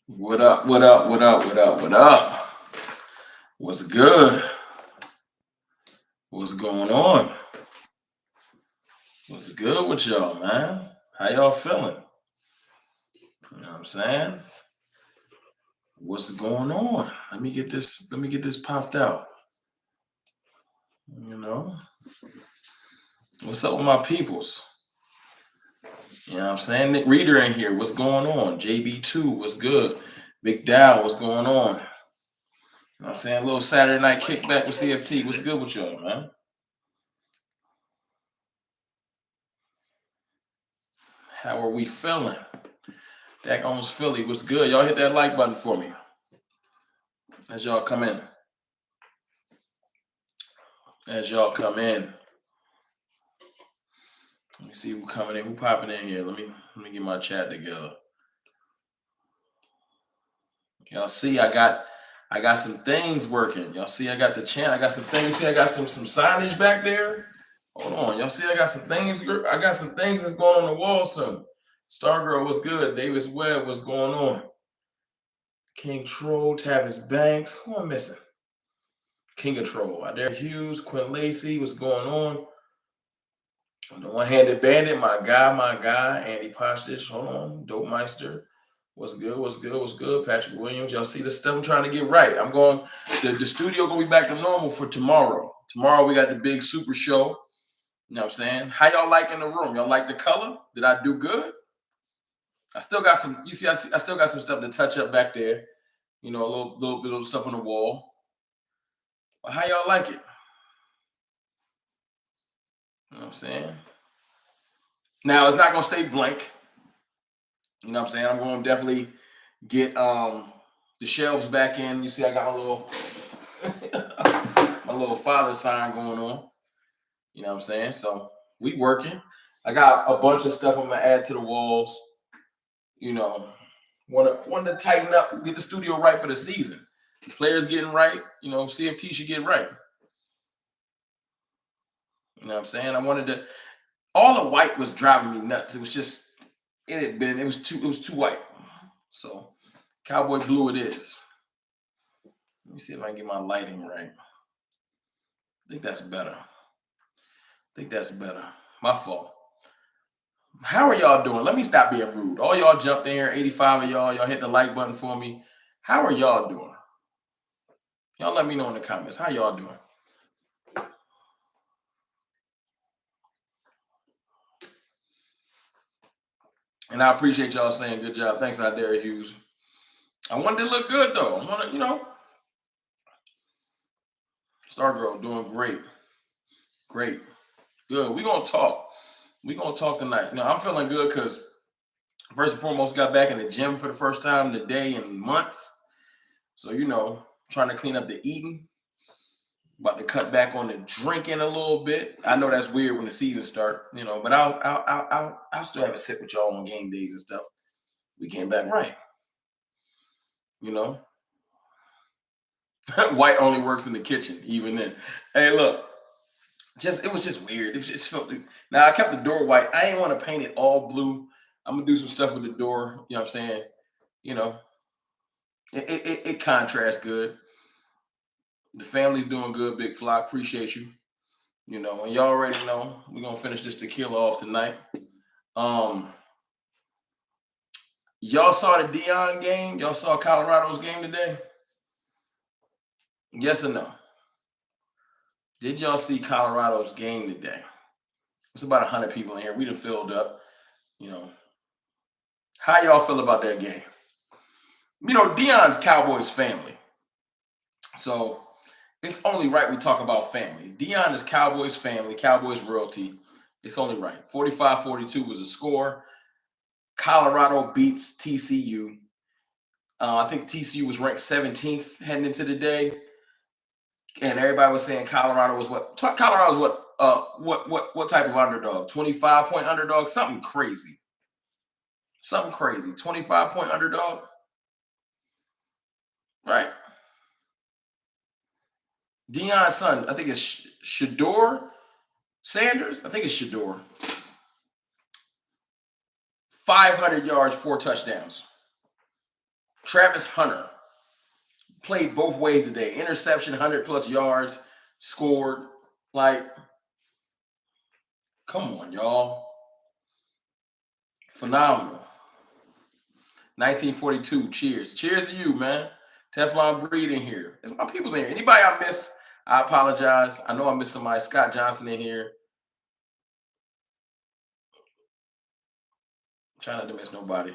What up? What up? What up? What up? What up? What's good? What's going on? What's good with y'all, man? How y'all feeling? You know what I'm saying? What's going on? Let me get this popped out. You know? What's up with my peoples? You know what I'm saying? Nick Reader in here. What's going on? JB2, what's good? Big Dow, what's going on? You know what I'm saying? A little Saturday night kickback with CFT. What's good with y'all, man? How are we feeling? Dak owns Philly. What's good? Y'all hit that like button for me as y'all come in. As y'all come in. Let me see who coming in. Who popping in here? Let me get my chat together. Y'all see, I got some things working. Y'all see, I got the chant. I got some things. See, I got some signage back there. Hold on. Y'all see, I got some things. I got some things that's going on the wall soon. Stargirl, what's good? Davis Webb, what's going on? King Troll, Tavis Banks. Who am I missing? King of Troll. Adair Hughes, Quinn Lacey, what's going on? The one-handed bandit, my guy, Andy Postage. Hold on, Dope Meister. What's good? What's good? What's good? Patrick Williams. Y'all see the stuff I'm trying to get right. I'm going. The studio gonna be back to normal for tomorrow. Tomorrow we got the big super show. You know what I'm saying? How y'all liking the room? Y'all like the color? Did I do good? I still got some. You see, I still got some stuff to touch up back there. You know, a little bit of stuff on the wall. But how y'all like it? You know what I'm saying? Now it's not gonna stay blank. You know what I'm saying? I'm going to definitely get the shelves back in. You see, I got my little my little father sign going on. You know what I'm saying? So we working. I got a bunch of stuff I'm gonna add to the walls. You know, want to tighten up, get the studio right for the season. The players getting right. You know, CFT should get right. You know what I'm saying? I wanted to. All the white was driving me nuts. It was just it was too white. So cowboy blue it is. Let me see if I can get my lighting right. I think that's better. My fault. How are y'all doing? Let me stop being rude. All y'all jumped in here, 85 of y'all hit the like button for me. How are y'all doing? Y'all let me know in the comments. How y'all doing? And I appreciate y'all saying good job. Thanks, Adair Hughes. I wanted to look good though. I want to, Stargirl doing great. Great. Good. We're gonna talk. We're gonna talk tonight. Now I'm feeling good because first and foremost, got back in the gym for the first time today in months. So, trying to clean up the eating. About to cut back on the drinking a little bit. I know that's weird when the season start, but I'll still have a sip with y'all on game days and stuff. We came back right, you know. White only works in the kitchen, even then. Hey, look, it was just weird. It just felt. Now I kept the door white. I didn't want to paint it all blue. I'm gonna do some stuff with the door. You know what I'm saying? You know, it contrasts good. The family's doing good, Big Flock. Appreciate you. And y'all already know we're gonna finish this tequila off tonight. Um, y'all saw the Deion game? Y'all saw Colorado's game today? Yes or no? Did y'all see Colorado's game today? It's about 100 people in here. We done filled up. You know, how y'all feel about that game? Deion's Cowboys family. So it's only right we talk about family. Deion is Cowboys family, Cowboys royalty. It's only right. 45-42 was the score. Colorado beats TCU. I think TCU was ranked 17th heading into the day, and everybody was saying Colorado was what? Colorado was what? What type of underdog? 25-point underdog? Something crazy. 25-point underdog, right? Deion's son, I think it's Shador Sanders. I think it's Shador. 500 yards, 4 touchdowns. Travis Hunter played both ways today. Interception, 100+ yards, scored. Like, come on, y'all. Phenomenal. 1942, cheers. Cheers to you, man. Teflon Breed in here. There's my people's in here. Anybody I missed, I apologize. I know I missed somebody. Scott Johnson in here. Trying not to miss nobody.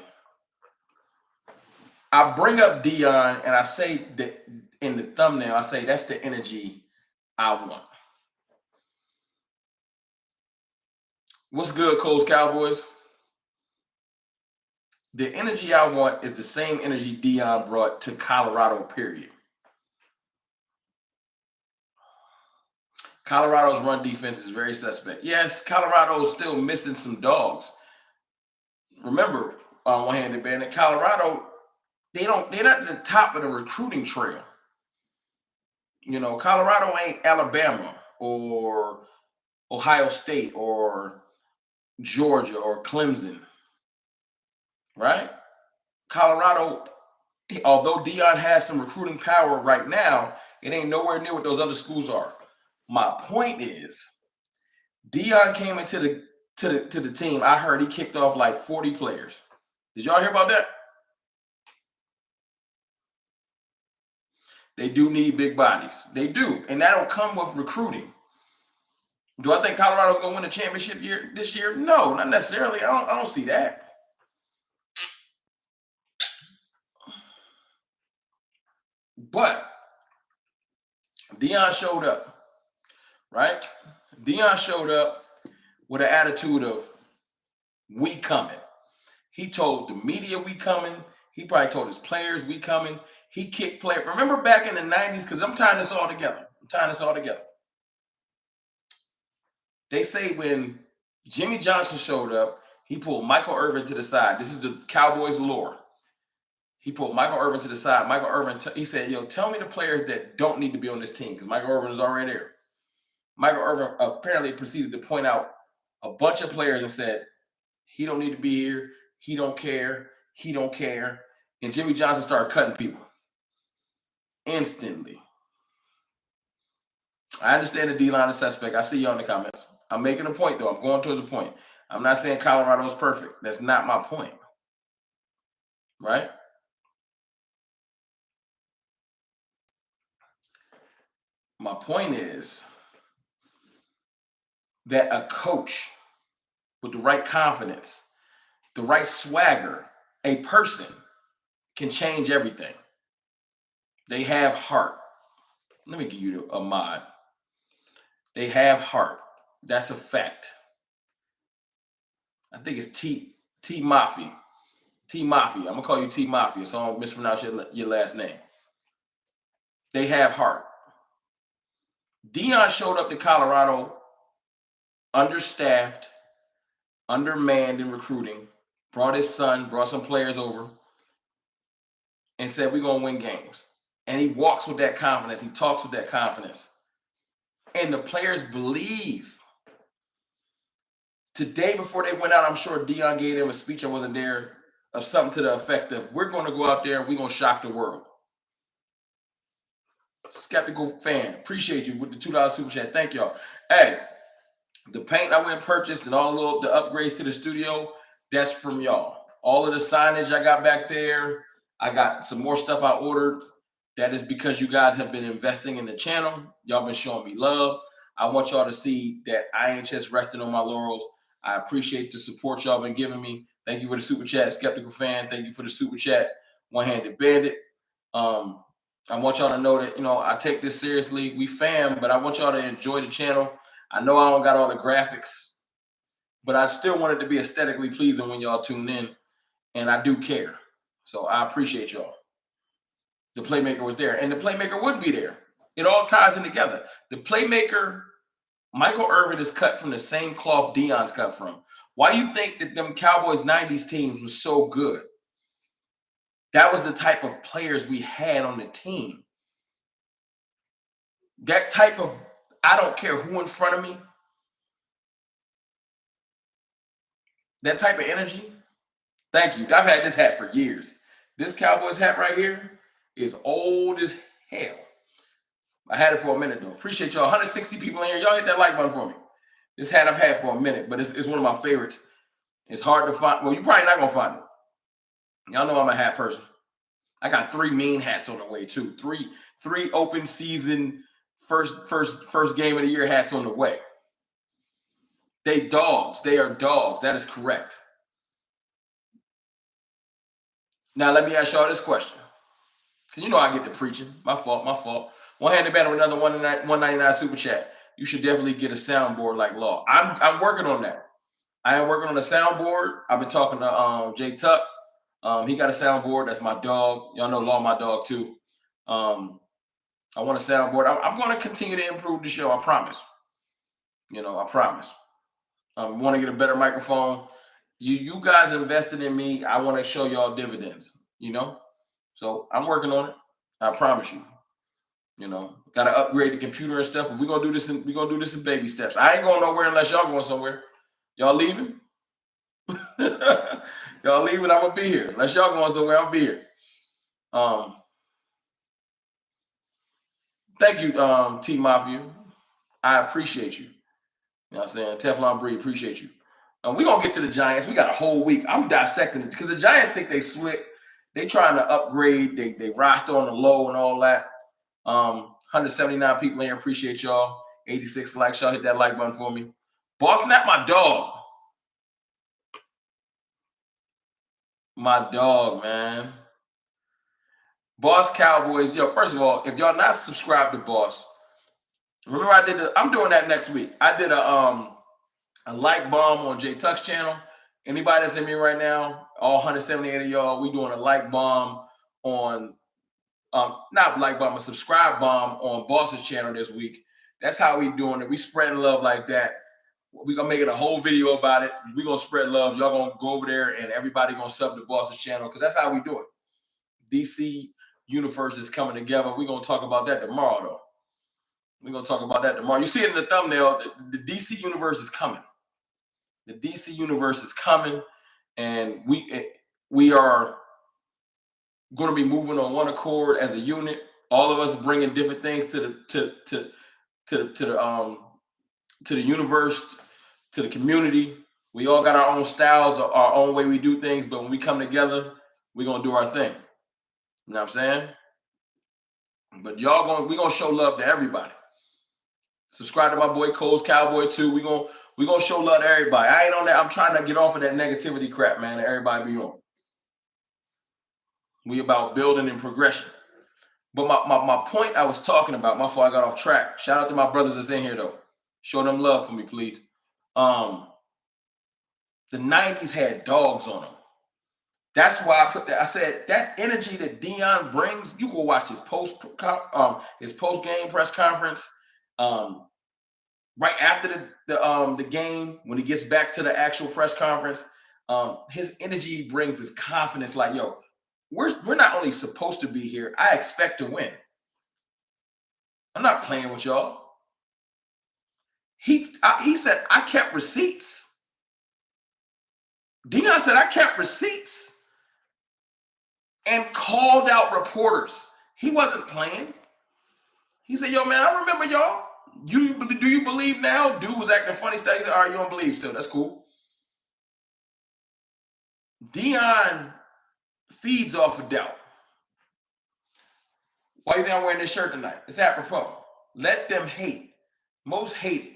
I bring up Deion and I say that in the thumbnail, I say that's the energy I want. What's good, Coles Cowboys? The energy I want is the same energy Deion brought to Colorado, period. Colorado's run defense is very suspect. Yes, Colorado's still missing some dogs. Remember, on one-handed bandit, Colorado, they're not at the top of the recruiting trail. You know, Colorado ain't Alabama or Ohio State or Georgia or Clemson, right? Colorado, although Deion has some recruiting power right now, it ain't nowhere near what those other schools are. My point is, Deion came into the team. I heard he kicked off like 40 players. Did y'all hear about that? They do need big bodies. They do, and that'll come with recruiting. Do I think Colorado's going to win a championship this year? No, not necessarily. I don't see that. But Deion showed up, right? Deion showed up with an attitude of, we coming. He told the media we coming. He probably told his players we coming. He kicked players. Remember back in the 90s, because I'm tying this all together. They say when Jimmy Johnson showed up, he pulled Michael Irvin to the side. This is the Cowboys lore. He pulled Michael Irvin to the side. Michael Irvin, he said, yo, tell me the players that don't need to be on this team, because Michael Irvin is already there. Michael Irvin apparently proceeded to point out a bunch of players and said, he don't need to be here. He don't care. He don't care. And Jimmy Johnson started cutting people instantly. I understand the D-line is suspect. I see y'all in the comments. I'm making a point, though. I'm going towards a point. I'm not saying Colorado's perfect. That's not my point. Right? My point is that a coach with the right confidence, the right swagger, a person can change everything. They have heart. Let me give you a mod. They have heart. That's a fact. I think it's T Mafia. T Mafia. I'm gonna call you T Mafia, so I don't mispronounce your last name. They have heart. Deion showed up to Colorado understaffed, undermanned in recruiting, brought his son, brought some players over, and said, we're going to win games. And he walks with that confidence. He talks with that confidence. And the players believe. Today, before they went out, I'm sure Deion gave them a speech, I wasn't there, of something to the effect of, we're going to go out there and we're going to shock the world. Skeptical fan, appreciate you with the $2 super chat. Thank y'all. Hey, the paint I went and purchased and all the upgrades to the studio, that's from y'all. All of the signage I got back there, I got some more stuff I ordered. That is because you guys have been investing in the channel. Y'all been showing me love. I want y'all to see that I ain't just resting on my laurels. I appreciate the support y'all been giving me. Thank you for the super chat, Skeptical Fan. Thank you for the super chat, One-Handed Bandit. I want y'all to know that, I take this seriously. We fam, but I want y'all to enjoy the channel. I know I don't got all the graphics, but I still want it to be aesthetically pleasing when y'all tune in, and I do care. So I appreciate y'all. The playmaker was there, and the playmaker would be there. It all ties in together. The playmaker, Michael Irvin, is cut from the same cloth Deion's cut from. Why you think that them Cowboys 90s teams was so good? That was the type of players we had on the team. That type of, I don't care who in front of me, that type of energy. Thank you. I've had this hat for years. This Cowboys hat right here is old as hell. I had it for a minute though. Appreciate y'all. 160 people in here. Y'all hit that like button for me. This hat I've had for a minute, but it's one of my favorites. It's hard to find. Well, you're probably not gonna find it. Y'all know I'm a hat person. I got 3 mean hats on the way too. Three open season first game of the year hats on the way. They dogs. They are dogs. That is correct. Now let me ask y'all this question. Cause you know I get to preaching. My fault. One handed banner with another 199 super chat. You should definitely get a soundboard like Law. I'm working on that. I am working on a soundboard. I've been talking to Jay Tuck. He got a soundboard. That's my dog. Y'all know Law, my dog too. I want a soundboard. I'm going to continue to improve the show. I promise. I promise. I want to get a better microphone. You guys invested in me. I want to show y'all dividends. So I'm working on it. I promise you. Got to upgrade the computer and stuff. But we're gonna do this in baby steps. I ain't going nowhere unless y'all going somewhere. Y'all leaving? Y'all leaving? I'm gonna be here. Unless y'all going somewhere, I'll be here. Thank you, T Mafia. I appreciate you. You know what I'm saying? Teflon Bree, appreciate you. We're gonna get to the Giants. We got a whole week. I'm dissecting it because the Giants think they slick. They trying to upgrade. They roster on the low and all that. 179 people in here. Appreciate y'all. 86 likes. Y'all hit that like button for me. Boston, that my dog. My dog, man. Boss Cowboys. First of all, if y'all not subscribed to Boss, remember I'm doing that next week. I did a like bomb on Jay Tuck's channel. Anybody that's in me right now, all 178 of y'all, we doing a like bomb on not like bomb, a subscribe bomb on Boss's channel this week. That's how we doing it. We spreading love like that. We're gonna make it a whole video about it. We're gonna spread love. Y'all gonna go over there and everybody gonna sub to Boss's channel because that's how we do it. DC universe is coming together. We're gonna talk about that tomorrow, though. We're gonna talk about that tomorrow. You see it in the thumbnail. The DC universe is coming. The DC universe is coming, and we are going to be moving on one accord as a unit. All of us bringing different things to the universe, to the community. We all got our own styles, our own way we do things, but when we come together, we're gonna do our thing. You know what I'm saying? But we're gonna show love to everybody. Subscribe to my boy Cole's Cowboy too. We're gonna show love to everybody. I ain't on that. I'm trying to get off of that negativity crap, man, that everybody be on. We about building and progression. But my point I was talking about, my fault I got off track. Shout out to my brothers that's in here though. Show them love for me, please. The 90s had dogs on them. That's why I put that. I said that energy that Deion brings, you go watch his post game press conference. Right after the game, when he gets back to the actual press conference, his energy he brings his confidence. Like, we're not only supposed to be here, I expect to win. I'm not playing with y'all. He said, I kept receipts. Deion said, I kept receipts and called out reporters. He wasn't playing. He said, yo, man, I remember y'all. Do you believe now? Dude was acting funny stuff. He said, all right, you don't believe still. That's cool. Deion feeds off of doubt. Why you think I'm wearing this shirt tonight? It's apropos. Let them hate. Most hate it.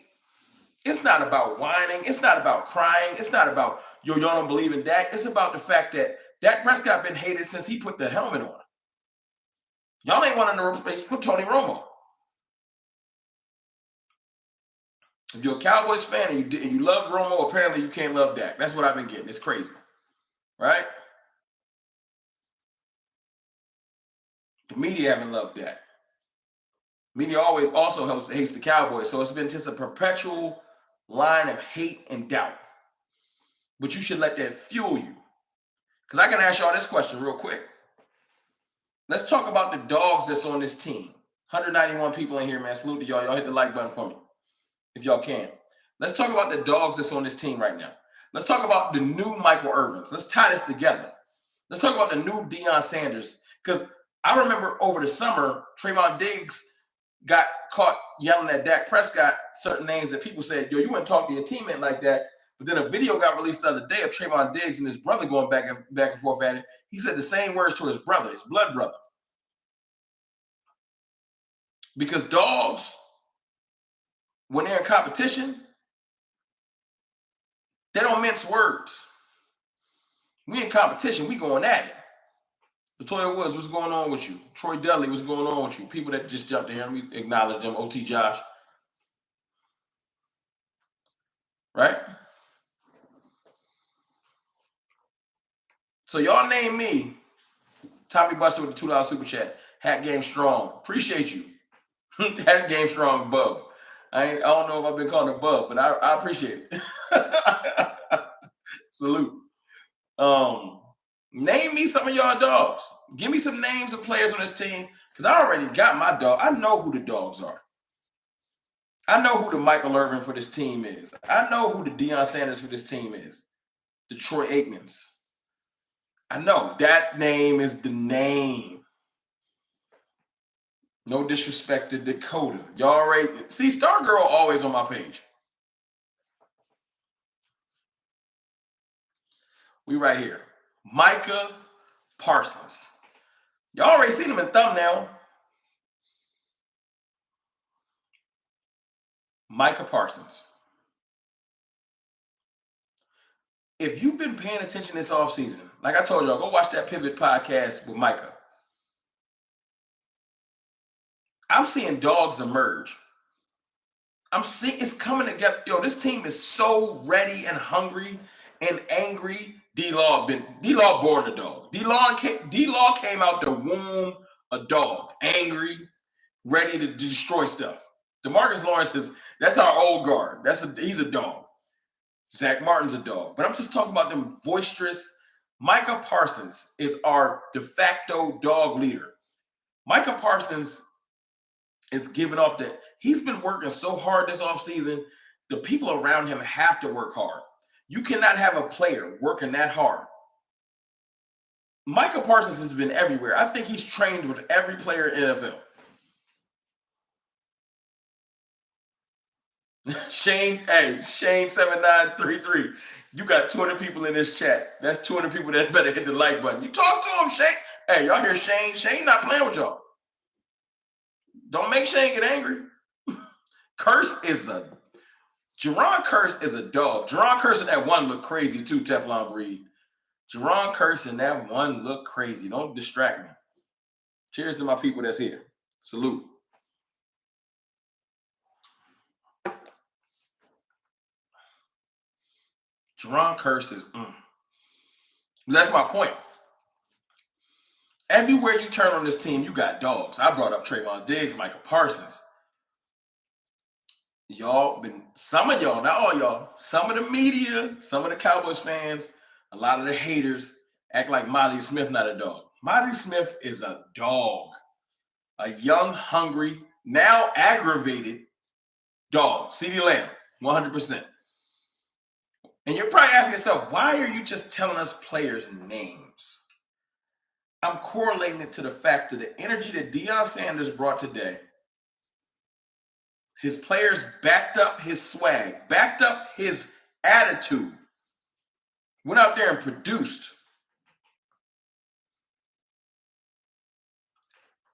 It's not about whining. It's not about crying. It's not about, y'all don't believe in Dak. It's about the fact that Dak Prescott been hated since he put the helmet on. Y'all ain't wanting to replace Tony Romo. If you're a Cowboys fan and you love Romo, apparently you can't love Dak. That's what I've been getting. It's crazy. Right? The media haven't loved Dak. Media always also hates the Cowboys. So it's been just a perpetual line of hate and doubt. But you should let that fuel you. Because I can ask y'all this question real quick. Let's talk about the dogs that's on this team. 191 people in here, man. Salute to y'all. Y'all hit the like button for me if y'all can. Let's talk about the dogs that's on this team right now. Let's talk about the new Michael Irvins. Let's tie this together. Let's talk about the new Deion Sanders. Because I remember over the summer, Trayvon Diggs got caught yelling at Dak Prescott certain names that people said, yo, you wouldn't talk to your teammate like that. But then a video got released the other day of Trayvon Diggs and his brother going back and forth at it. He said the same words to his brother, his blood brother. Because dogs, when they're in competition, they don't mince words. We in competition, we going at it. Latoya Woods, what's going on with you? Troy Dudley, what's going on with you? People that just jumped in here, we acknowledge them. OT Josh. Right? So y'all name me. Tommy Buster with the $2 super chat. Hat Game Strong. Appreciate you. Hat Game Strong, Bub. I don't know if I've been called a bub, but I appreciate it. Salute. Name me some of y'all dogs. Give me some names of players on this team, because I already got my dog. I know who the dogs are. I know who the Michael Irvin for this team is. I know who the Deion Sanders for this team is. The Troy Aikmans. I know that name is the name. No disrespect to Dakota. Y'all already see Stargirl always on my page. We right here. Micah Parsons. Y'all already seen him in thumbnail. Micah Parsons. If you've been paying attention this offseason, like I told y'all, go watch that Pivot podcast with Micah. I'm seeing dogs emerge. I'm seeing it's coming together. Yo, this team is so ready and hungry and angry. D-Law born a dog. D-Law came out the womb a dog, angry, ready to destroy stuff. DeMarcus Lawrence that's our old guard. He's a dog. Zach Martin's a dog. But I'm just talking about them boisterous. Micah Parsons is our de facto dog leader. Micah Parsons is giving off that he's been working so hard this offseason. The people around him have to work hard. You cannot have a player working that hard. Micah Parsons has been everywhere. I think he's trained with every player in NFL. Shane 7933. You got 200 people in this chat. That's 200 people that better hit the like button. You talk to him, Shane. Hey, y'all hear Shane? Shane not playing with y'all. Don't make Shane get angry. Jerron Curse is a dog. Jerron Curse and that one look crazy too, Teflon Breed. Jerron Curse and that one look crazy. Don't distract me. Cheers to my people that's here. Salute. Jerron Curse is, That's my point. Everywhere you turn on this team, you got dogs. I brought up Trayvon Diggs, Micah Parsons. Some of y'all, not all y'all, some of the media, some of the Cowboys fans, a lot of the haters act like Mozzie Smith not a dog. Mozzie Smith is a dog. A young, hungry, now aggravated dog. CeeDee Lamb, 100%. And you're probably asking yourself, why are you just telling us players' names? I'm correlating it to the fact that the energy that Deion Sanders brought today, his players backed up his swag, backed up his attitude, went out there and produced.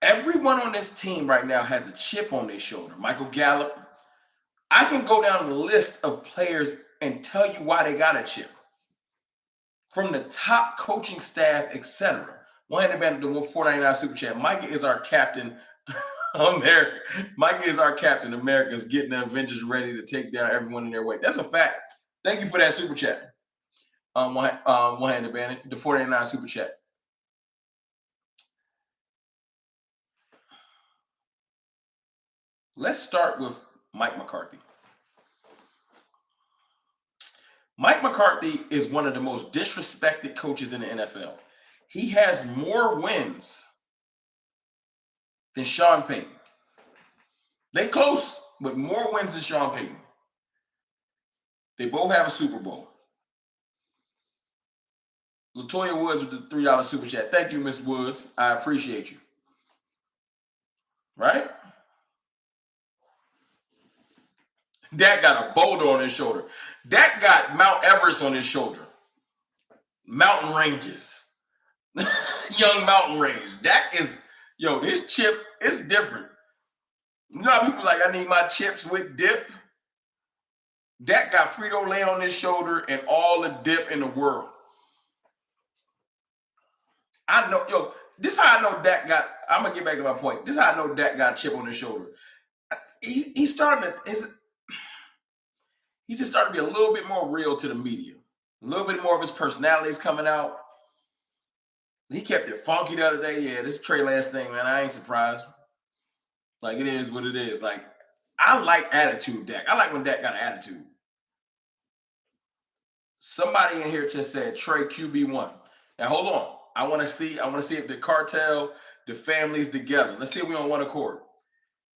Everyone on this team right now has a chip on their shoulder. Michael Gallup. I can go down the list of players and tell you why they got a chip. From the top coaching staff, etc. One-handed band of the 499 super chat. Micah is our captain. America. Micah is our captain. America's getting the Avengers ready to take down everyone in their way. That's a fact. Thank you for that super chat. One-handed bandit, the 489 super chat. Let's start with Mike McCarthy. Mike McCarthy is one of the most disrespected coaches in the NFL. He has more wins than Sean Payton. They close, but more wins than Sean Payton. They both have a Super Bowl. Latoya Woods with the $3 super chat. Thank you, Miss Woods. I appreciate you. Right? Dak got a boulder on his shoulder. Dak got Mount Everest on his shoulder. Mountain ranges. Young mountain range. Dak is, this chip is different. You know how people like, I need my chips with dip? Dak got Frito-Lay on his shoulder and all the dip in the world. I know, this is how I know Dak got, I'm going to get back to my point. This is how I know Dak got a chip on his shoulder. He's starting to, he just started to be a little bit more real to the media. A little bit more of his personality is coming out. He kept it funky the other day. Yeah, this Trey Lance thing, man, I ain't surprised. Like, it is what it is. Like, I like attitude, Dak. I like when Dak got an attitude. Somebody in here just said Trey QB1. Now, hold on. I want to see if the cartel, the family's together. Let's see if we're on one accord.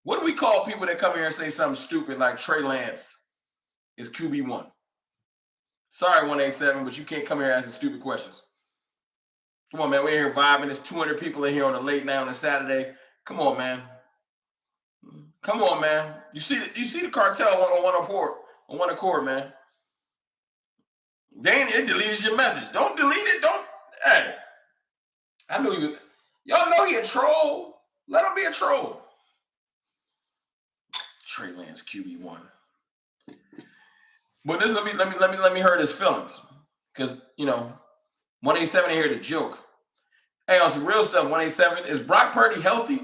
What do we call people that come here and say something stupid like Trey Lance is QB1? Sorry, 187, but you can't come here asking stupid questions. Come on, man. We're here vibing. There's 200 people in here on a late night on a Saturday. Come on, man. Come on, man. You see the cartel on one accord, man. Dang, it deleted your message. Don't delete it. Hey. I knew he was. Y'all know he a troll. Let him be a troll. Trey Lance QB1. But this let me hurt his feelings. Because, 187 in here to joke. Hey, on some real stuff, 187, is Brock Purdy healthy?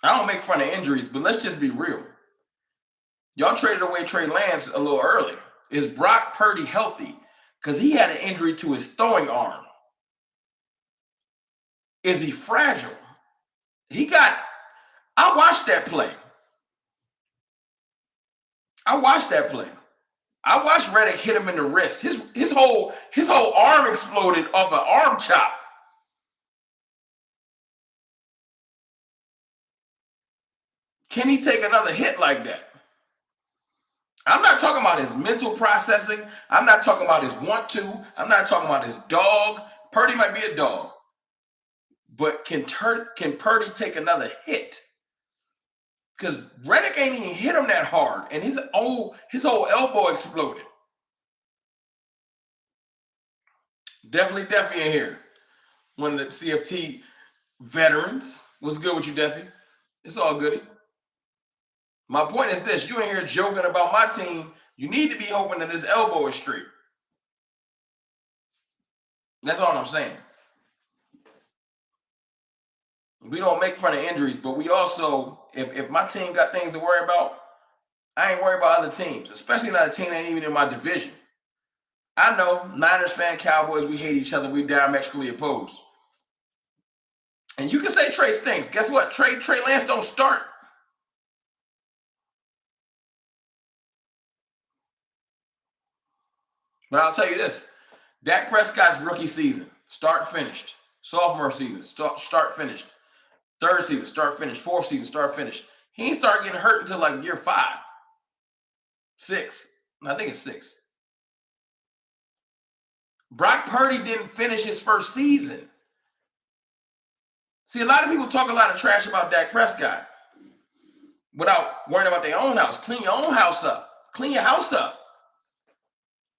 I don't make fun of injuries, but let's just be real. Y'all traded away Trey Lance a little early. Is Brock Purdy healthy? Because he had an injury to his throwing arm. Is he fragile? I watched that play. I watched Reddick hit him in the wrist. His whole arm exploded off an arm chop. Can he take another hit like that? I'm not talking about his mental processing. I'm not talking about his want-to. I'm not talking about his dog. Purdy might be a dog. But can Purdy take another hit? Because Reddick ain't even hit him that hard. And his whole elbow exploded. Definitely in here. One of the CFT veterans. What's good with you, Deffy? It's all goody. My point is this. You ain't here joking about my team. You need to be hoping that his elbow is straight. That's all I'm saying. We don't make fun of injuries, but we also, if my team got things to worry about, I ain't worried about other teams, especially not a team that ain't even in my division. I know, Niners fan, Cowboys, we hate each other. We diametrically opposed. And you can say Trey stinks. Guess what? Trey Lance don't start. But I'll tell you this. Dak Prescott's rookie season, start, finished. Sophomore season, start, finished. Third season, start, finished. Fourth season, start, finished. He ain't start getting hurt until like year 5. 6. I think it's 6. Brock Purdy didn't finish his first season. See, a lot of people talk a lot of trash about Dak Prescott without worrying about their own house. Clean your own house up. Clean your house up.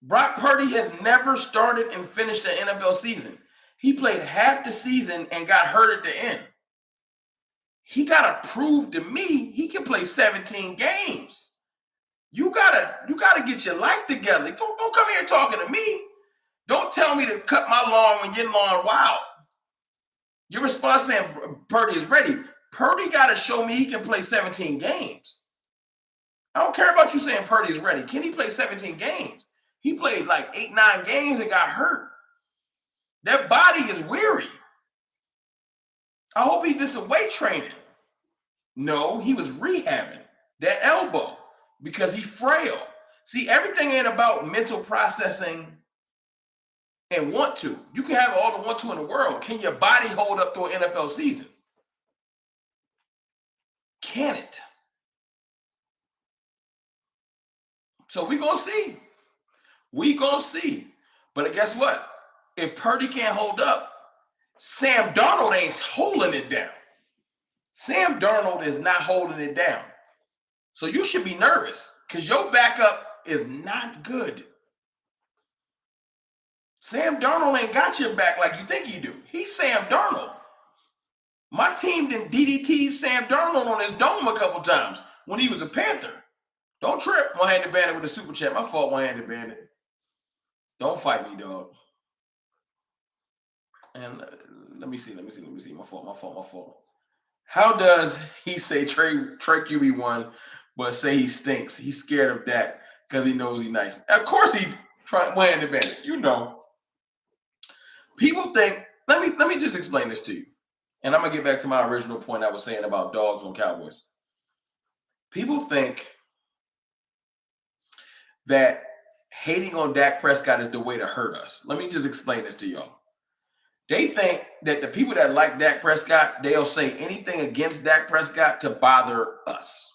Brock Purdy has never started and finished an NFL season. He played half the season and got hurt at the end. He got to prove to me he can play 17 games. You gotta get your life together. Don't come here talking to me. Don't tell me to cut my lawn when your lawn wild. Your response saying Purdy is ready. Purdy got to show me he can play 17 games. I don't care about you saying Purdy's ready. Can he play 17 games? He played like 8-9 games and got hurt. That body is weary. I hope he did some weight training. No, he was rehabbing that elbow because he's frail. See, everything ain't about mental processing and want to. You can have all the want to in the world. Can your body hold up through an NFL season? Can it? So we gonna see. But guess what? If Purdy can't hold up, Sam Darnold ain't holding it down. Sam Darnold is not holding it down. So you should be nervous because your backup is not good. Sam Darnold ain't got your back like you think he do. He's Sam Darnold. My team done DDT'd Sam Darnold on his dome a couple times when he was a Panther. Don't trip, One-Handed Bandit with a super chat. My fault, One-Handed Bandit. Don't fight me, dog. And let me see. My fault. How does he say Trey QB1, but say he stinks? He's scared of Dak because he knows he's nice. Of course he One-Handed Bandit. You know. People think, let me just explain this to you. And I'm going to get back to my original point I was saying about dogs on Cowboys. People think that hating on Dak Prescott is the way to hurt us. Let me just explain this to y'all. They think that the people that like Dak Prescott, they'll say anything against Dak Prescott to bother us.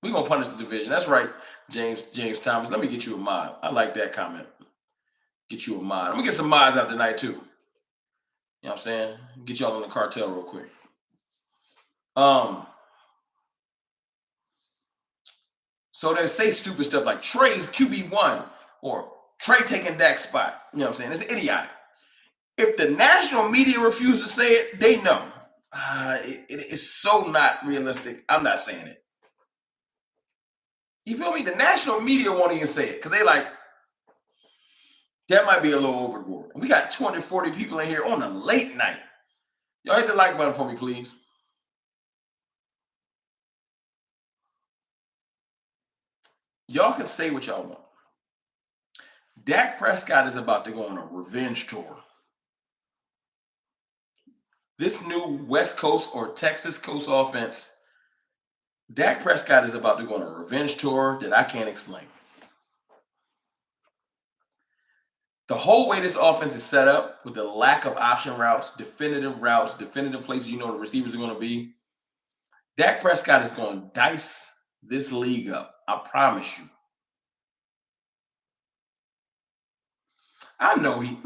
We're going to punish the division. That's right, James Thomas. Let me get you a mod. I like that comment. Get you a mod. I'm going to get some mods out tonight, too. You know what I'm saying? Get y'all on the cartel real quick. So they say stupid stuff like Trey's QB1 or Trey taking Dak's spot. You know what I'm saying? It's idiotic. If the national media refuse to say it, they know. It's so not realistic. I'm not saying it. You feel me? The national media won't even say it because they like, that might be a little overboard. We got 240 people in here on a late night. Y'all hit the like button for me, please. Y'all can say what y'all want. Dak Prescott is about to go on a revenge tour. This new West Coast or Texas Coast offense, Dak Prescott is about to go on a revenge tour that I can't explain. The whole way this offense is set up with the lack of option routes, definitive places you know the receivers are going to be, Dak Prescott is going to dice this league up. I promise you. I know we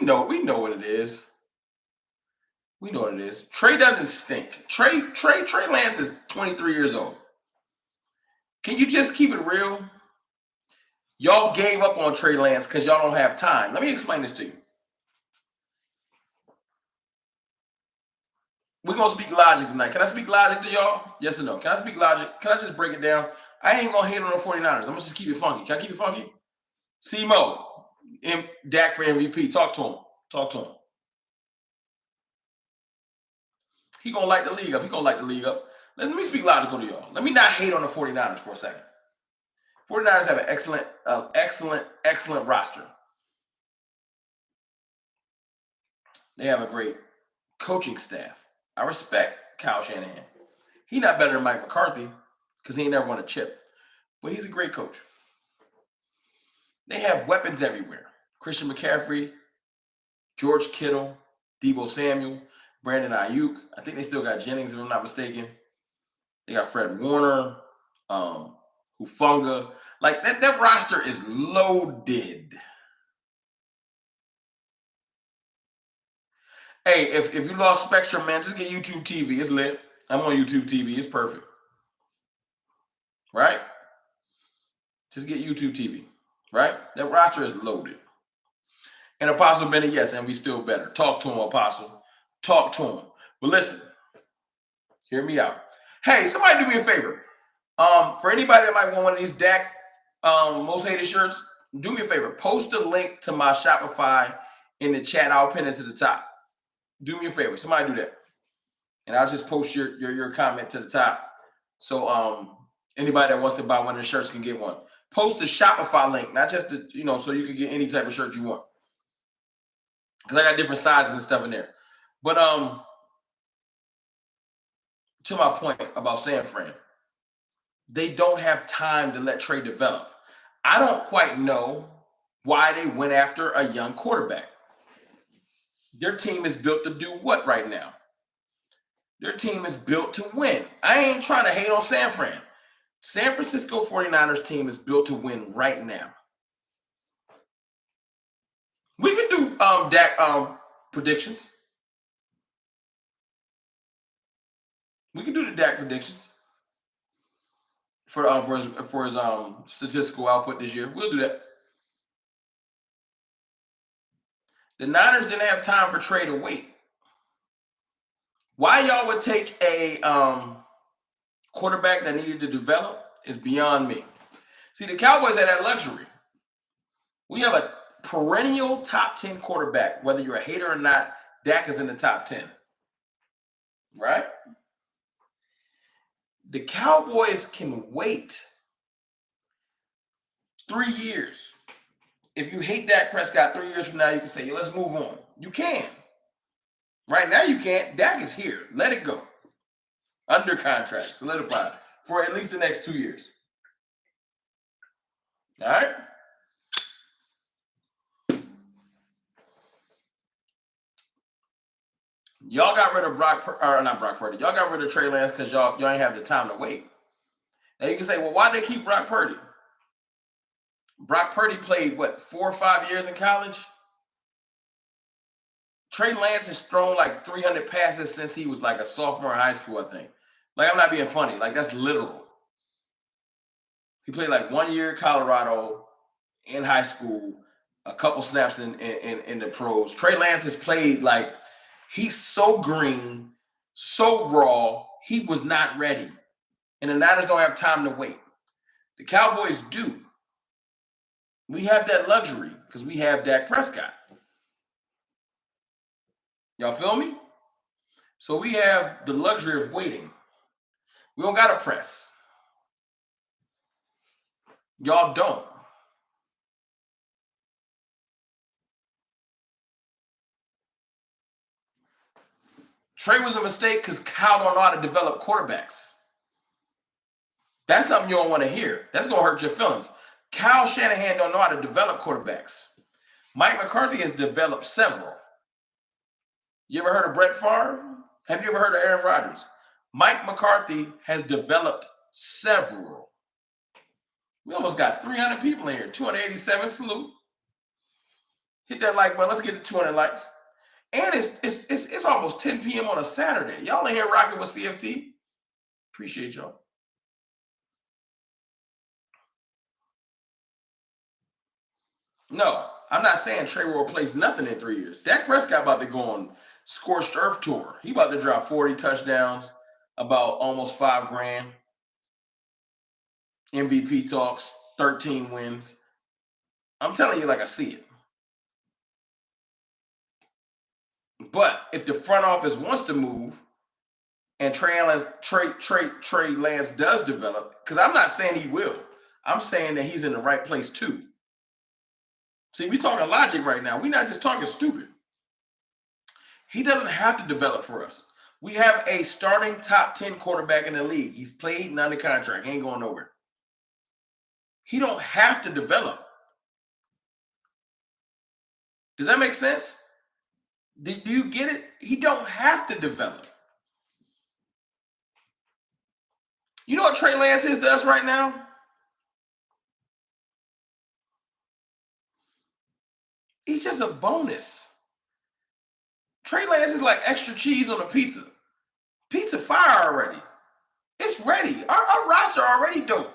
know what it is. We know what it is. Trey doesn't stink. Trey Lance is 23 years old. Can you just keep it real? Y'all gave up on Trey Lance because y'all don't have time. Let me explain this to you. We're going to speak logic tonight. Can I speak logic to y'all? Yes or no? Can I speak logic? Can I just break it down? I ain't going to hate on the 49ers. I'm going to just keep it funky. Can I keep it funky? C-Mo, Dak for MVP. Talk to him. He going to light the league up. Let me speak logical to y'all. Let me not hate on the 49ers for a second. 49ers have an excellent roster. They have a great coaching staff. I respect Kyle Shanahan. He's not better than Mike McCarthy because he ain't never won a chip. But he's a great coach. They have weapons everywhere. Christian McCaffrey, George Kittle, Deebo Samuel, Brandon Ayuk. I think they still got Jennings, if I'm not mistaken. They got Fred Warner, Hufanga. Like that roster is loaded. Hey, if you lost Spectrum, man, just get YouTube TV. It's lit. I'm on YouTube TV. It's perfect. Right? Just get YouTube TV. Right? That roster is loaded. And Apostle Bennett, yes, and we still better. Talk to him, Apostle. Talk to him. But listen, hear me out. Hey, somebody do me a favor. For anybody that might want one of these Dak most hated shirts, do me a favor. Post a link to my Shopify in the chat. I'll pin it to the top. Do me a favor. Somebody do that. And I'll just post your comment to the top. So anybody that wants to buy one of the shirts can get one. Post the Shopify link, not just so you can get any type of shirt you want. Because I got different sizes and stuff in there. But to my point about San Fran, they don't have time to let Trey develop. I don't quite know why they went after a young quarterback. Their team is built to do what right now? Their team is built to win. I ain't trying to hate on San Fran. San Francisco 49ers team is built to win right now. Dak predictions. We can do the Dak predictions for his statistical output this year. We'll do that. The Niners didn't have time for Trey to wait. Why y'all would take a quarterback that needed to develop is beyond me. See, the Cowboys had that luxury. We have a perennial top 10 quarterback. Whether you're a hater or not, Dak is in the top 10. Right? The Cowboys can wait 3 years. If you hate Dak Prescott 3 years from now, you can say, let's move on. You can. Right now, you can't. Dak is here. Let it go. Under contract, solidified for at least the next 2 years. All right? Y'all got rid of not Brock Purdy. Y'all got rid of Trey Lance because y'all ain't have the time to wait. Now you can say, well, why'd they keep Brock Purdy? Brock Purdy played, 4 or 5 years in college? Trey Lance has thrown like 300 passes since he was like a sophomore in high school, I think. Like, I'm not being funny. Like, that's literal. He played like 1 year in Colorado in high school, a couple snaps in the pros. Trey Lance has played like, he's so green, so raw, he was not ready. And the Niners don't have time to wait. The Cowboys do. We have that luxury because we have Dak Prescott. Y'all feel me? So we have the luxury of waiting. We don't got to press. Y'all don't. Trey was a mistake because Kyle don't know how to develop quarterbacks. That's something you don't want to hear. That's going to hurt your feelings. Kyle Shanahan don't know how to develop quarterbacks. Mike McCarthy has developed several. You ever heard of Brett Favre? Have you ever heard of Aaron Rodgers? Mike McCarthy has developed several. We almost got 300 people in here. 287, salute. Hit that like button. Let's get to 200 likes. And it's almost 10 p.m. on a Saturday. Y'all in here rocking with CFT? Appreciate y'all. No, I'm not saying Trey will replace nothing in 3 years. Dak Prescott about to go on scorched earth tour. He about to drop 40 touchdowns, about almost $5,000. MVP talks, 13 wins. I'm telling you like I see it. But if the front office wants to move and Trey Lance does develop, because I'm not saying he will. I'm saying that he's in the right place too. See, we talking logic right now. We're not just talking stupid. He doesn't have to develop for us. We have a starting top 10 quarterback in the league. He's played and under contract. He ain't going nowhere. He don't have to develop. Does that make sense? Do you get it? He don't have to develop. You know what Trey Lance is to us right now? He's just a bonus. Trey Lance is like extra cheese on a pizza. Pizza fire already. It's ready. Our roster already dope.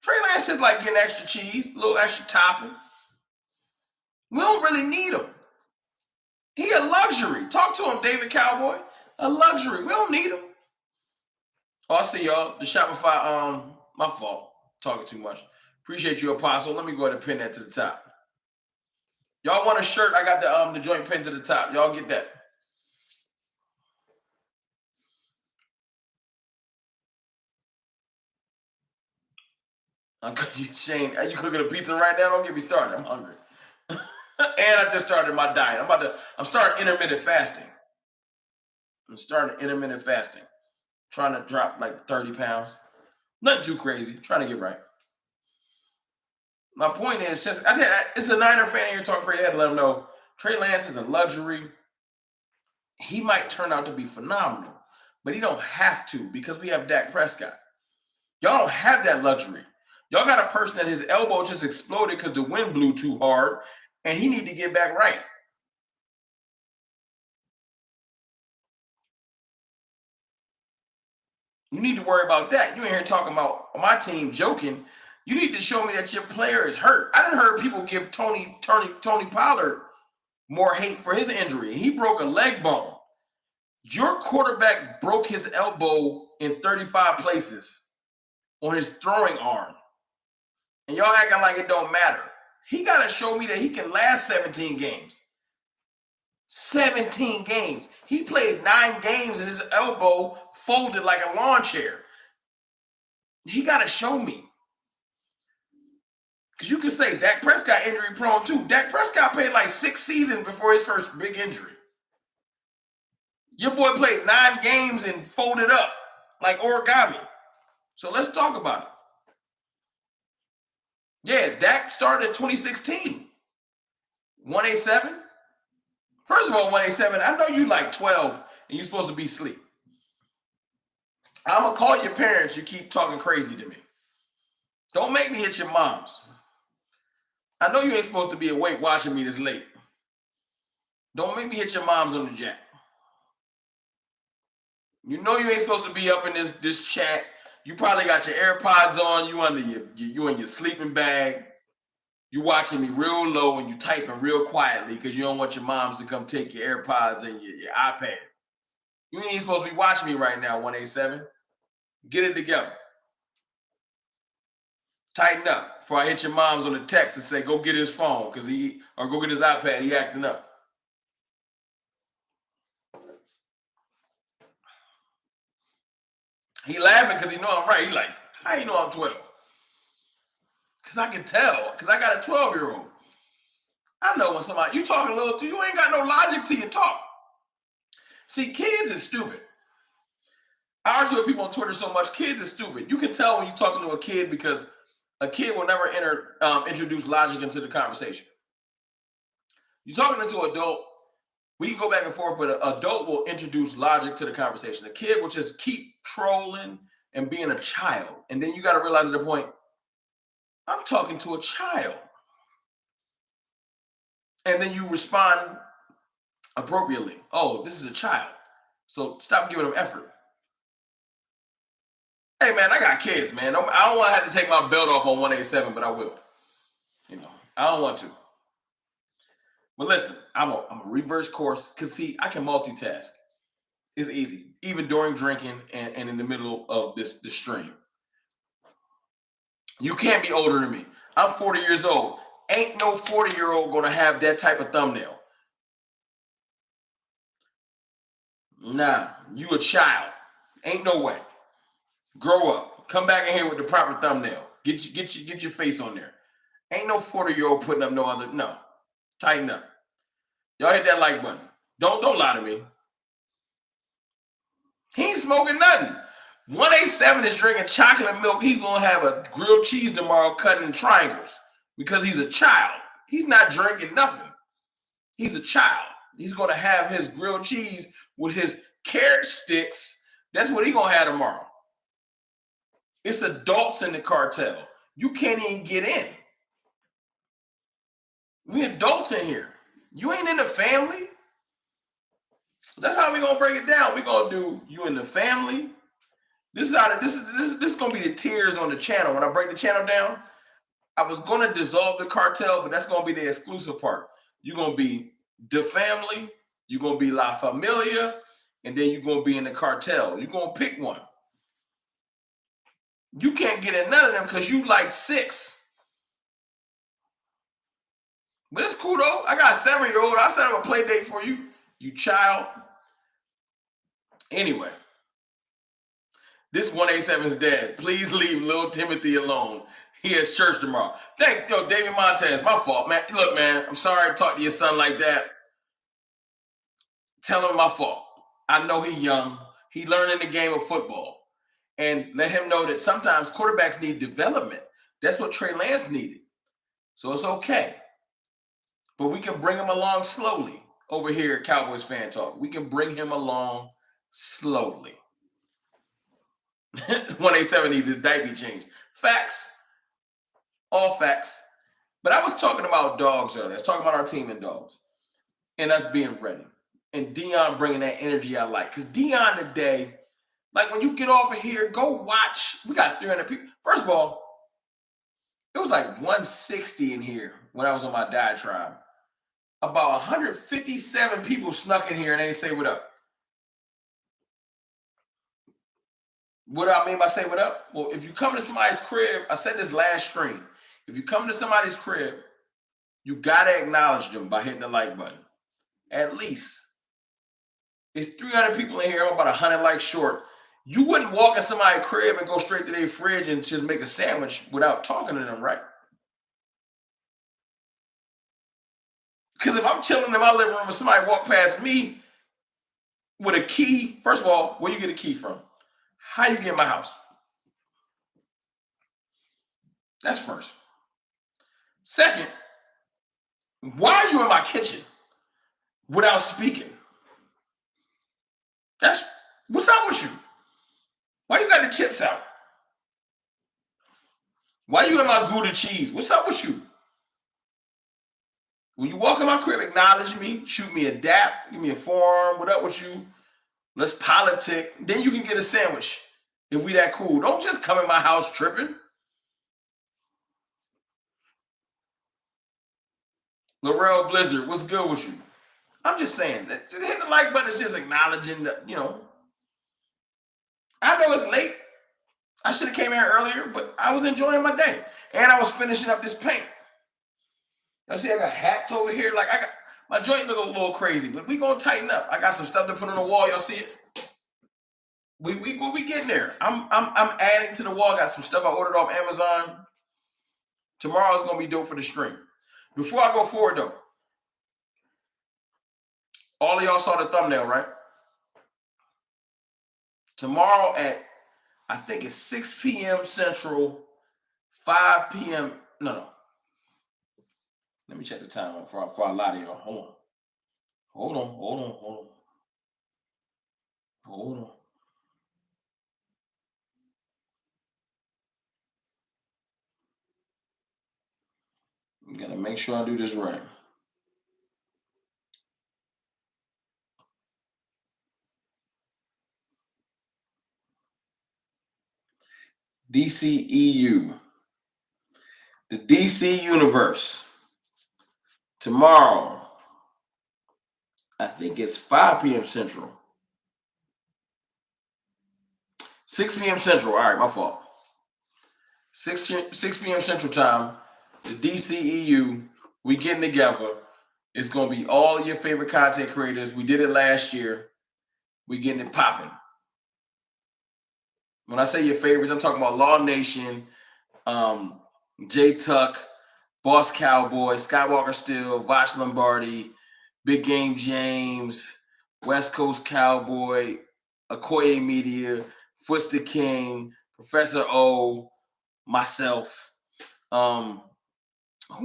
Trey Lance is like getting extra cheese, a little extra topping. We don't really need him. He a luxury. Talk to him, David Cowboy. A luxury. We don't need him. Oh, I see y'all. The Shopify, my fault. Talking too much. Appreciate you, Apostle. Let me go ahead and pin that to the top. Y'all want a shirt? I got the joint pin to the top. Y'all get that. Shane, are you cooking a pizza right now? Don't get me started. I'm hungry. And I just started my diet. I'm starting intermittent fasting. Trying to drop like 30 pounds. Nothing too crazy. Trying to get right. My point is just, it's a Niner fan here talking crazy. I had to let him know Trey Lance is a luxury. He might turn out to be phenomenal, but he don't have to because we have Dak Prescott. Y'all don't have that luxury. Y'all got a person that his elbow just exploded because the wind blew too hard, and he need to get back right. You need to worry about that. You ain't here talking about my team joking. You need to show me that your player is hurt. I done heard people give Tony Pollard more hate for his injury. He broke a leg bone. Your quarterback broke his elbow in 35 places on his throwing arm. And y'all acting like it don't matter. He got to show me that he can last 17 games. 17 games. He played 9 games and his elbow folded like a lawn chair. He got to show me. Because you can say Dak Prescott injury prone too. Dak Prescott played like 6 seasons before his first big injury. Your boy played 9 games and folded up like origami. So let's talk about it. Yeah, Dak started in 2016. 187. First of all, 187, I know you like 12 and you're supposed to be asleep. I'm going to call your parents. You keep talking crazy to me. Don't make me hit your moms. I know you ain't supposed to be awake watching me this late. Don't make me hit your moms on the jack. You know you ain't supposed to be up in this chat. You probably got your AirPods on. You in your sleeping bag. You watching me real low and you typing real quietly because you don't want your moms to come take your AirPods and your iPad. You ain't supposed to be watching me right now, 187. Get it together. Tighten up before I hit your moms on the text and say, go get his phone or go get his iPad. He acting up. He laughing because he know I'm right. He like, how you know I'm 12? Because I can tell. Because I got a 12-year-old. I know when somebody, you talking a little too, you ain't got no logic to your talk. See, kids is stupid. I argue with people on Twitter so much. Kids is stupid. You can tell when you're talking to a kid because a kid will never introduce logic into the conversation. You're talking to an adult, we can go back and forth, but an adult will introduce logic to the conversation. A kid will just keep trolling and being a child. And then you got to realize at the point, I'm talking to a child. And then you respond appropriately. Oh, this is a child. So stop giving them effort. Hey, man, I got kids, man. I don't want to have to take my belt off on 187, but I will. I don't want to. But listen, I'm a reverse course because, see, I can multitask. It's easy, even during drinking and in the middle of this stream. You can't be older than me. I'm 40 years old. Ain't no 40-year-old going to have that type of thumbnail. Nah, you a child. Ain't no way. Grow up. Come back in here with the proper thumbnail. Get your face on there. Ain't no 40-year-old putting up no other. No. Tighten up. Y'all hit that like button. Don't lie to me. He ain't smoking nothing. 187 is drinking chocolate milk. He's going to have a grilled cheese tomorrow cutting triangles because he's a child. He's not drinking nothing. He's a child. He's going to have his grilled cheese with his carrot sticks. That's what he's going to have tomorrow. It's adults in the cartel. You can't even get in. We adults in here. You ain't in the family. That's how we gonna break it down. We gonna do you in the family. This is gonna be the tiers on the channel. When I break the channel down, I was gonna dissolve the cartel, but that's gonna be the exclusive part. You're gonna be the family. You're gonna be La Familia, and then you're gonna be in the cartel. You're gonna pick one. You can't get in none of them because you like 6. But it's cool though. I got a 7-year-old. I set up a play date for you, you child. Anyway, this 187 is dead. Please leave little Timothy alone. He has church tomorrow. David Montez, my fault, man. Look, man, I'm sorry to talk to your son like that. Tell him my fault. I know he's young. He learning the game of football. And let him know that sometimes quarterbacks need development. That's what Trey Lance needed. So it's okay. But we can bring him along slowly over here at Cowboys Fan Talk. We can bring him along slowly. 187 needs his diaper changed. Facts. All facts. But I was talking about dogs earlier. I was talking about our team and dogs and us being ready. And Deion bringing that energy I like. Because Deion today, like when you get off of here, go watch. We got 300 people. First of all, it was like 160 in here when I was on my diatribe. About 157 people snuck in here and they say what up. What do I mean by say what up? Well, if you come to somebody's crib, I said this last stream. If you come to somebody's crib, you gotta acknowledge them by hitting the like button. At least. It's 300 people in here. I'm about 100 likes short. You wouldn't walk in somebody's crib and go straight to their fridge and just make a sandwich without talking to them, right? Because if I'm chilling in my living room and somebody walk past me with a key, first of all, where you get a key from? How you get in my house? That's first. Second, why are you in my kitchen without speaking? What's up with you? Why you got the chips out? Why you in my Gouda cheese? What's up with you? When you walk in my crib, acknowledge me, shoot me a dap, give me a forearm. What up with you? Let's politic. Then you can get a sandwich if we that cool. Don't just come in my house tripping. Laurel Blizzard, what's good with you? I'm just saying that just hitting the like button is just acknowledging that, I know it's late. I should have came here earlier, but I was enjoying my day. And I was finishing up this paint. Y'all see I got hats over here. Like I got my joint look a little crazy, but we gonna tighten up. I got some stuff to put on the wall. Y'all see it? We getting there. I'm adding to the wall. I got some stuff I ordered off Amazon. Tomorrow is gonna be dope for the stream. Before I go forward though, all of y'all saw the thumbnail, right? Tomorrow at, I think it's 6 p.m. Central, 5 p.m. No. Let me check the time before I lie to y'all. Hold on. I'm gonna make sure I do this right. DCEU. The DC Universe. Tomorrow, I think it's 5 p.m. Central. 6 p.m. Central. All right, my fault. 6 p.m. Central time, the DCEU, we getting together. It's going to be all your favorite content creators. We did it last year. We getting it popping. When I say your favorites, I'm talking about Law Nation, J Tuck, Boss Cowboy, Skywalker Still, Voch Lombardi, Big Game James, West Coast Cowboy, Okoye Media, Foots the King, Professor O, myself. Who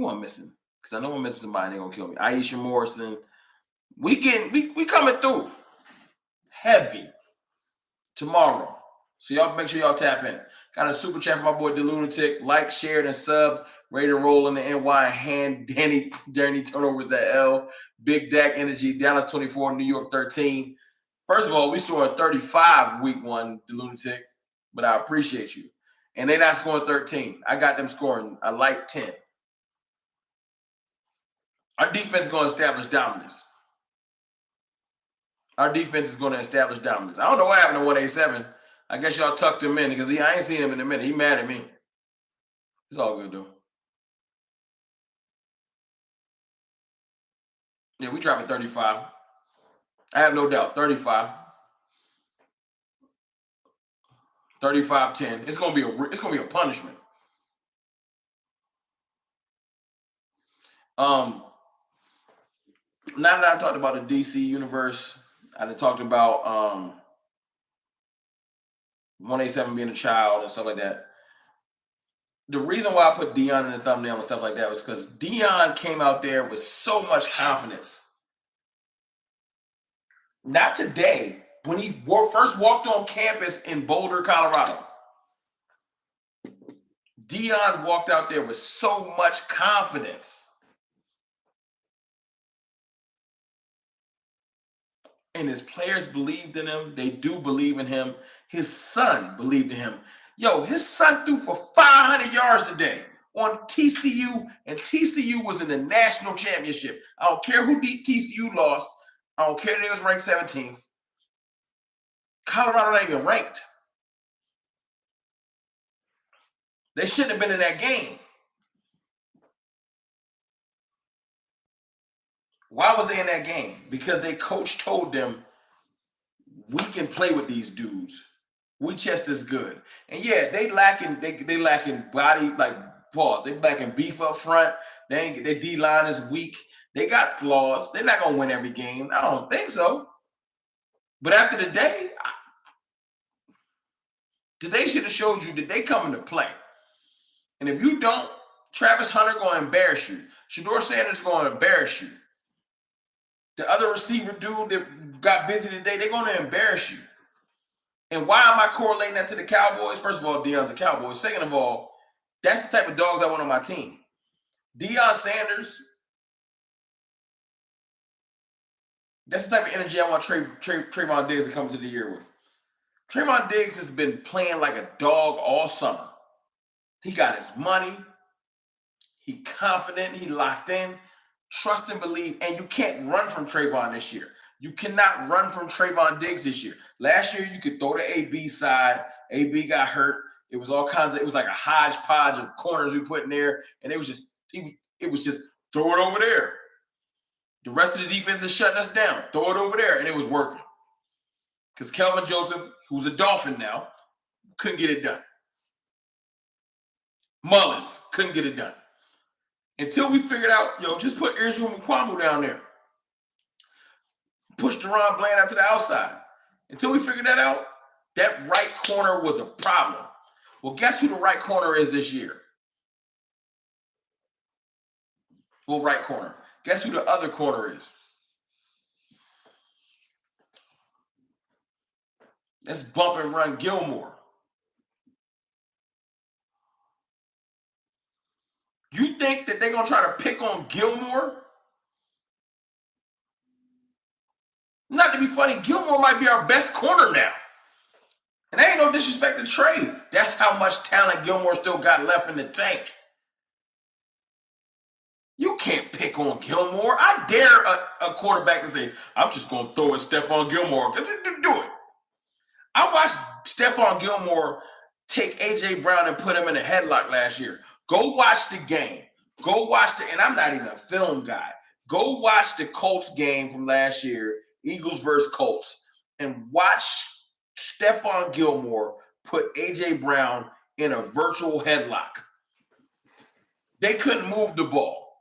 I'm missing? Because I know I'm missing somebody. They're gonna kill me. Aisha Morrison. We coming through heavy tomorrow. So y'all make sure y'all tap in. Got a super chat for my boy The Lunatic. Like, shared, and sub. Ready to roll in the NY. Hand Danny turnovers at L. Big Dak Energy. Dallas 24. New York 13. First of all, we scored 35 week one, The Lunatic. But I appreciate you. And they're not scoring 13. I got them scoring a light 10. Our defense is going to establish dominance. I don't know what happened to 187. I guess y'all tucked him in because I ain't seen him in a minute. He mad at me. It's all good, though. Yeah, we dropping 35. I have no doubt. 35. 35-10. It's gonna be a punishment. Now that I talked about the DC Universe, I done talked about 187 being a child and stuff like that. The reason why I put Deion in the thumbnail and stuff like that was because Deion came out there with so much confidence. Not today, when he first walked on campus in Boulder, Colorado. Deion walked out there with so much confidence. And his players believed in him. They do believe in him. His son believed in him. Yo, his son threw for 500 yards today on TCU, and TCU was in the national championship. I don't care who TCU lost. I don't care they was ranked 17th. Colorado not even ranked. They shouldn't have been in that game. Why was they in that game? Because their coach told them, we can play with these dudes. We just as good. And yeah, they lacking body, like, pause. They lacking beef up front. Their D-line is weak. They got flaws. They're not going to win every game. I don't think so. But after the day, today should have showed you that they come into play. And if you don't, Travis Hunter going to embarrass you. Deion Sanders going to embarrass you. The other receiver dude that got busy today, they're going to embarrass you. And why am I correlating that to the Cowboys? First of all, Deion's a Cowboy. Second of all, that's the type of dogs I want on my team. Deion Sanders, that's the type of energy I want Trayvon Diggs to come to the year with. Trayvon Diggs has been playing like a dog all summer. He got his money. He confident. He locked in. Trust and believe. And you can't run from Trayvon this year. You cannot run from Trayvon Diggs this year. Last year, you could throw the AB side. AB got hurt. It was all kinds of, it was like a hodgepodge of corners we put in there. And it was just throw it over there. The rest of the defense is shutting us down. Throw it over there. And it was working. Because Kelvin Joseph, who's a Dolphin now, couldn't get it done. Mullins couldn't get it done. Until we figured out, just put Izru Mukuamu down there. Push Deron Bland out to the outside. Until we figured that out, that right corner was a problem. Well, guess who the right corner is this year? Well, right corner. Guess who the other corner is? Let's bump and run Gilmore. You think that they're going to try to pick on Gilmore? Not to be funny, Gilmore might be our best corner now. And ain't no disrespect to Trey. That's how much talent Gilmore still got left in the tank. You can't pick on Gilmore. I dare a quarterback to say, I'm just going to throw at Stephon Gilmore. Do it. I watched Stephon Gilmore take A.J. Brown and put him in a headlock last year. Go watch the game. And I'm not even a film guy. Go watch the Colts game from last year, Eagles versus Colts, and watch Stephon Gilmore put A.J. Brown in a virtual headlock. They couldn't move the ball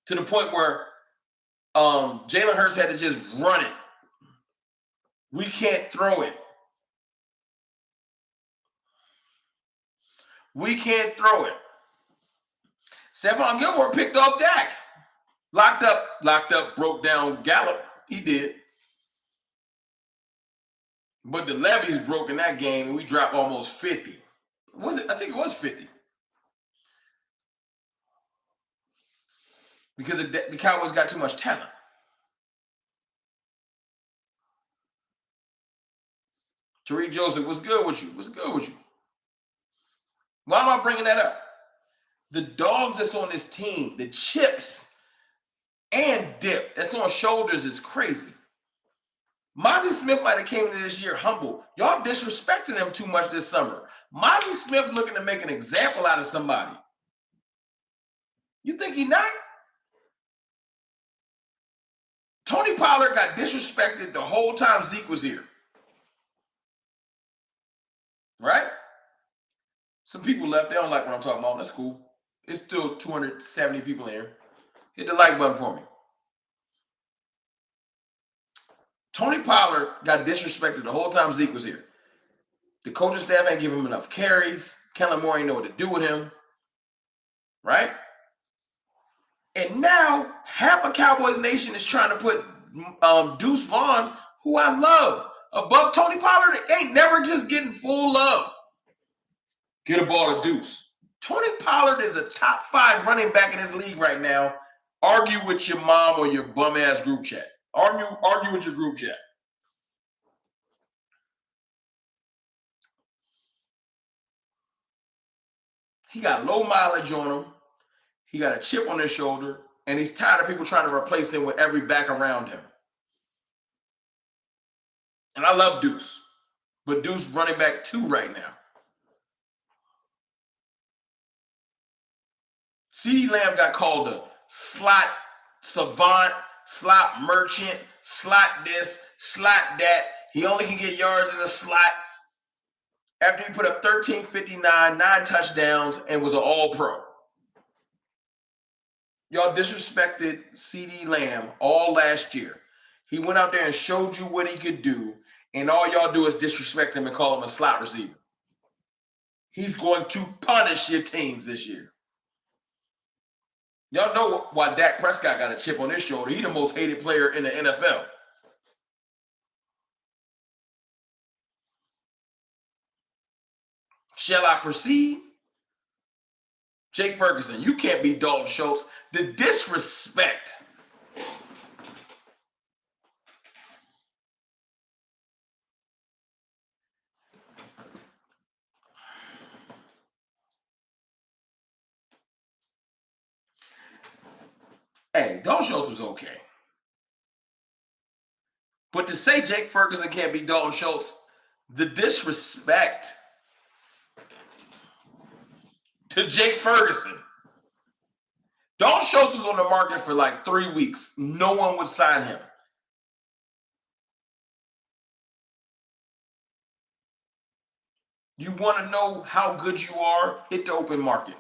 to the point where Jalen Hurts had to just run it. We can't throw it. Stephon Gilmore picked off Dak. Locked up, broke down Gallup. He did. But the levees broke in that game, and we dropped almost 50. Was it? I think it was 50. Because the Cowboys got too much talent. Tariq Joseph, what's good with you? Why am I bringing that up? The dogs that's on this team, the chips and dip that's on shoulders is crazy. Mozzie Smith might have came into this year humble. Y'all disrespecting him too much this summer. Mozzie Smith looking to make an example out of somebody. You think he not? Tony Pollard got disrespected the whole time Zeke was here. Right? Some people left. They don't like what I'm talking about. That's cool. It's still 270 people in here. Hit the like button for me. Tony Pollard got disrespected the whole time Zeke was here. The coaching staff ain't give him enough carries. Kellen Moore ain't know what to do with him. Right? And now half of Cowboys Nation is trying to put Deuce Vaughn, who I love, above Tony Pollard. Ain't never just getting full love. Get a ball to Deuce. Tony Pollard is a top 5 running back in this league right now. Argue with your mom or your bum ass group chat. Argue with your group chat. He got low mileage on him. He got a chip on his shoulder, and he's tired of people trying to replace him with every back around him. And I love Deuce, but Deuce running back 2 right now. CeeDee Lamb got called a slot savant, slot merchant, slot this, slot that. He only can get yards in the slot. After he put up 1359, 9 touchdowns, and was an all-pro. Y'all disrespected CeeDee Lamb all last year. He went out there and showed you what he could do, and all y'all do is disrespect him and call him a slot receiver. He's going to punish your teams this year. Y'all know why Dak Prescott got a chip on his shoulder. He's the most hated player in the NFL. Shall I proceed? Jake Ferguson, you can't be Dalton Schultz. The disrespect. Hey, Dalton Schultz was okay. But to say Jake Ferguson can't be Dalton Schultz, the disrespect to Jake Ferguson. Dalton Schultz was on the market for like 3 weeks. No one would sign him. You want to know how good you are? Hit the open market.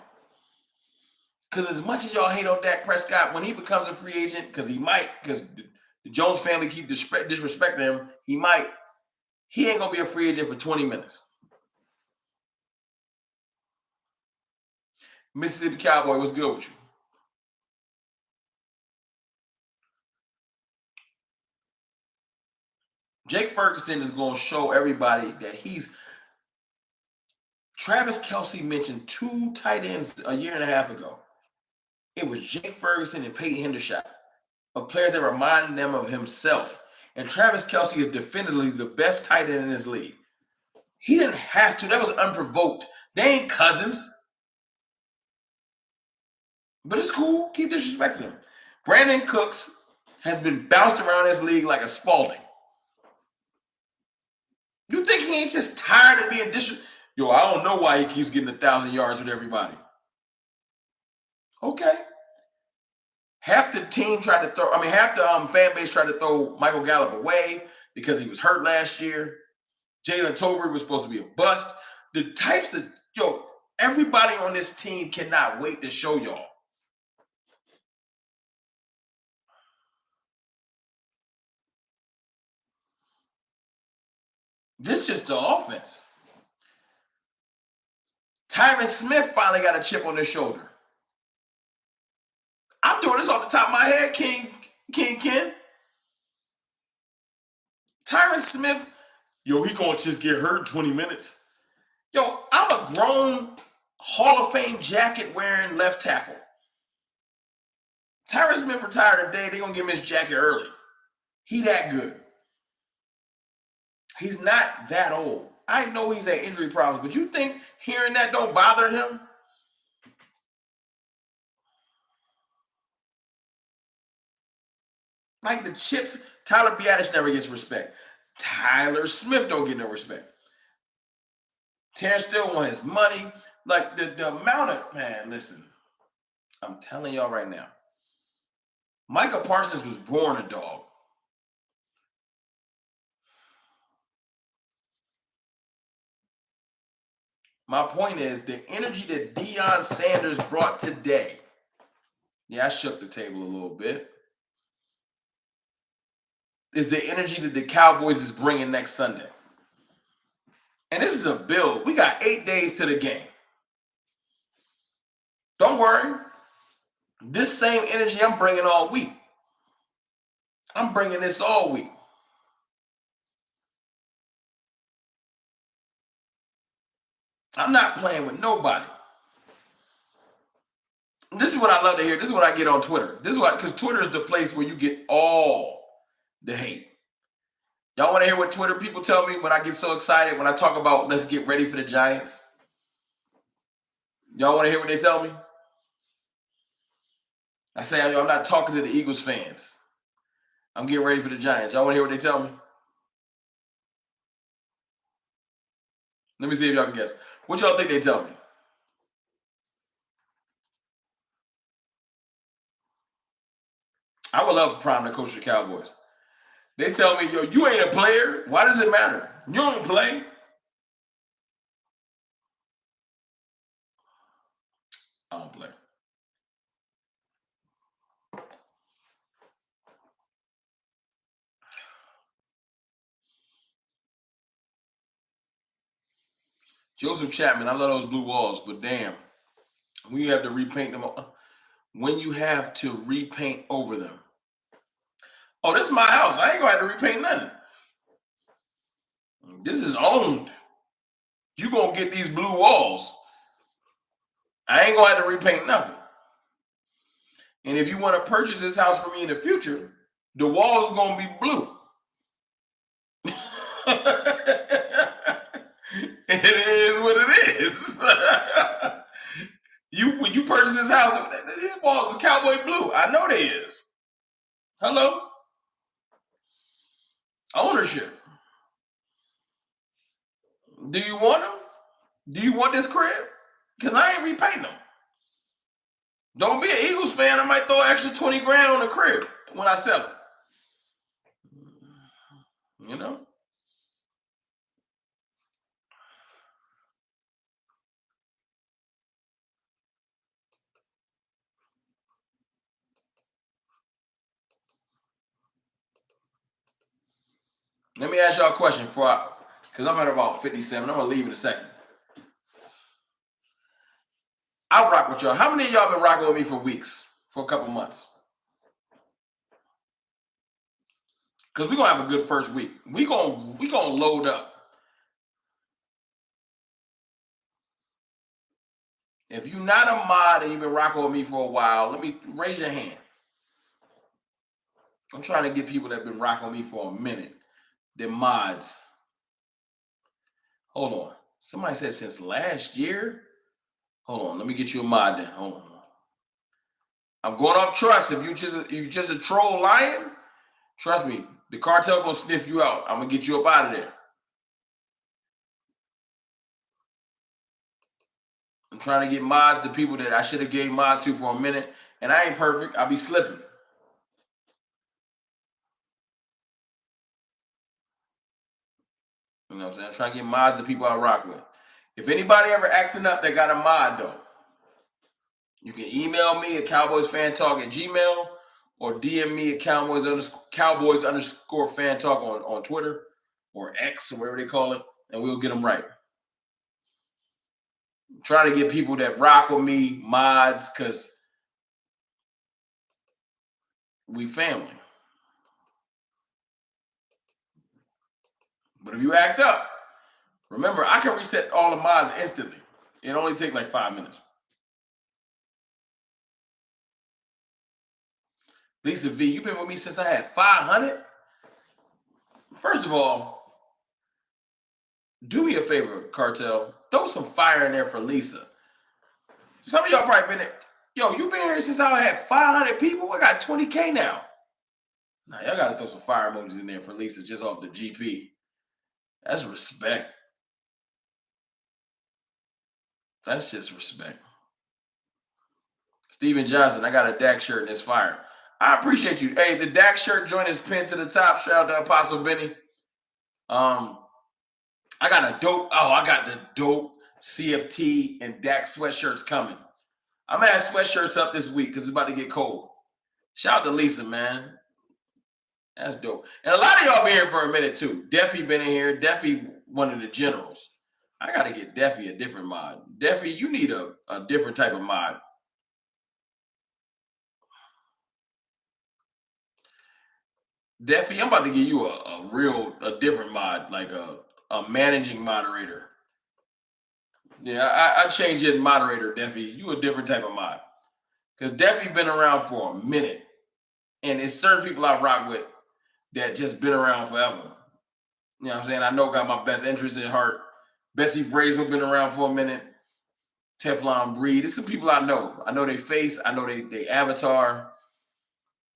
Because as much as y'all hate on Dak Prescott, when he becomes a free agent, because the Jones family keep disrespecting him, he ain't going to be a free agent for 20 minutes. Mississippi Cowboy, what's good with you? Jake Ferguson is going to show everybody that Travis Kelce mentioned 2 tight ends a year and a half ago. It was Jake Ferguson and Peyton Hendershot, of players that remind them of himself. And Travis Kelce is definitively the best tight end in this league. He didn't have to. That was unprovoked. They ain't cousins. But it's cool. Keep disrespecting him. Brandon Cooks has been bounced around this league like a Spalding. You think he ain't just tired of being disrespected? Yo, I don't know why he keeps getting 1,000 yards with everybody. Okay. Half the team tried to throw, half the fan base tried to throw Michael Gallup away because he was hurt last year. Jalen Tolbert was supposed to be a bust. The types of, everybody on this team cannot wait to show y'all. This is just the offense. Tyron Smith finally got a chip on his shoulder. I'm doing this off the top of my head, King Ken. Tyron Smith, he gonna just get hurt in 20 minutes. I'm a grown Hall of Fame jacket wearing left tackle. Tyron Smith retired today. They're gonna give him his jacket early. He that good. He's not that old. I know he's had injury problems, but you think hearing that don't bother him? Like the chips, Tyler Biadasz never gets respect. Tyler Smith don't get no respect. Terrence still want his money. Like the amount of, man, listen. I'm telling y'all right now. Micah Parsons was born a dog. My point is the energy that Deion Sanders brought today. Yeah, I shook the table a little bit. Is the energy that the Cowboys is bringing next Sunday. And this is a build. We got 8 days to the game. Don't worry. This same energy I'm bringing all week. I'm bringing this all week. I'm not playing with nobody. This is what I love to hear. This is what I get on Twitter. This is what, because Twitter is the place where you get all the hate. Y'all want to hear what Twitter people tell me when I get so excited when I talk about let's get ready for the Giants? Y'all want to hear what they tell me? I say, I'm not talking to the Eagles fans. I'm getting ready for the Giants. Y'all want to hear what they tell me? Let me see if y'all can guess. What y'all think they tell me? I would love Prime to coach the Cowboys. They tell me, yo, you ain't a player. Why does it matter? You don't play. I don't play. Joseph Chapman, I love those blue walls, but damn, when you have to repaint them, when you have to repaint over them. Oh, this is my house. I ain't gonna have to repaint nothing. This is owned. You gonna get these blue walls. I ain't gonna have to repaint nothing. And if you want to purchase this house from me in the future, the walls are gonna be blue. It is what it is. When you purchase this house, these walls are cowboy blue. I know they is. Hello? Ownership. Do you want them? Do you want this crib? Because I ain't repainting them. Don't be an Eagles fan. I might throw an extra 20 grand on the crib when I sell it. You know? Let me ask y'all a question because I'm at about 57. I'm going to leave in a second. I'll rock with y'all. How many of y'all been rocking with me for weeks, for a couple months? Because we're going to have a good first week. We're going to load up. If you're not a mod and you've been rocking with me for a while, let me raise your hand. I'm trying to get people that have been rocking with me for a minute. They're mods. Hold on. Somebody said since last year. Hold on. Let me get you a mod then. Hold on. I'm going off trust. If you just a troll lying, trust me, the cartel gonna sniff you out. I'm gonna get you up out of there. I'm trying to get mods to people that I should have gave mods to for a minute, and I ain't perfect. I'll be slipping. You know what I'm saying? I'm trying to get mods to people I rock with. If anybody ever acting up that got a mod though, you can email me at cowboysfantalk@gmail or DM me at cowboys_fantalk on Twitter or X or whatever they call it, and we'll get them right. I'm trying to get people that rock with me, mods, because we family. But if you act up, remember, I can reset all the mods instantly. It only takes like 5 minutes. Lisa V, you've been with me since I had 500? First of all, do me a favor, Cartel. Throw some fire in there for Lisa. Some of y'all probably been there. Yo, you been here since I had 500 people? I got 20K now. Now, y'all got to throw some fire emojis in there for Lisa just off the GP. That's respect. That's just respect. Steven Johnson, I got a Dak shirt and it's fire. I appreciate you. Hey, the Dak shirt joint is pinned to the top. Shout out to Apostle Benny. I got the dope CFT and Dak sweatshirts coming. I'm gonna have sweatshirts up this week because it's about to get cold. Shout out to Lisa, man. That's dope. And a lot of y'all been here for a minute too. Deffy been in here. Deffy, one of the generals. I gotta get Deffy a different mod. Deffy, you need a different type of mod. Deffy, I'm about to give you a different mod, like a managing moderator. Yeah, I changed it moderator, Deffy. You a different type of mod. Because Definitely been around for a minute. And it's certain people I rock with that just been around forever. You know what I'm saying? I know got my best interest at heart. Betsy Fraser been around for a minute. Teflon Breed. It's some people I know. I know they face. I know they avatar.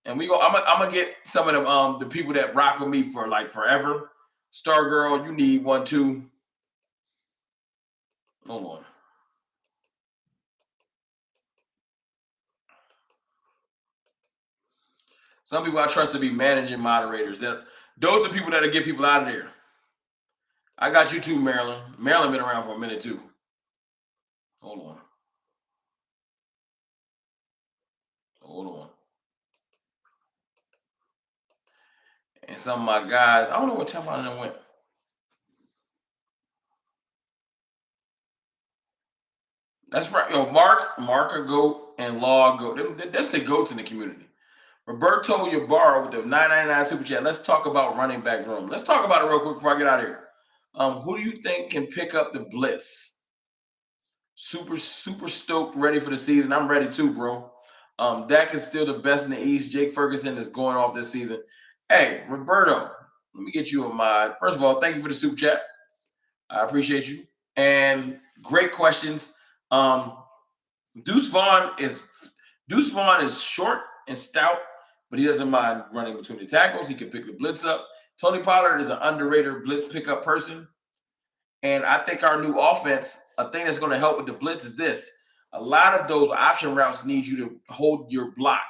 And I'm gonna get some of them the people that rock with me for like forever. Star Girl, you need one too. Hold on. Some people I trust to be managing moderators. Those are the people that'll get people out of there. I got you too, Maryland. Maryland been around for a minute too. Hold on. Hold on. And some of my guys, I don't know what Teflon them went. That's right. Yo, Mark a goat, and Law a goat. That's the goats in the community. Roberto Ybarra with the 999 super chat. Let's talk about running back room. Let's talk about it real quick before I get out of here. Who do you think can pick up the blitz? Super stoked, ready for the season. I'm ready too, bro. Dak is still the best in the East. Jake Ferguson is going off this season. Hey, Roberto, let me get you a mod. First of all, thank you for the super chat. I appreciate you. And great questions. Deuce Vaughn is short and stout, but he doesn't mind running between the tackles. He can pick the blitz up. Tony Pollard is an underrated blitz pickup person. And I think our new offense, a thing that's going to help with the blitz is this. A lot of those option routes need you to hold your block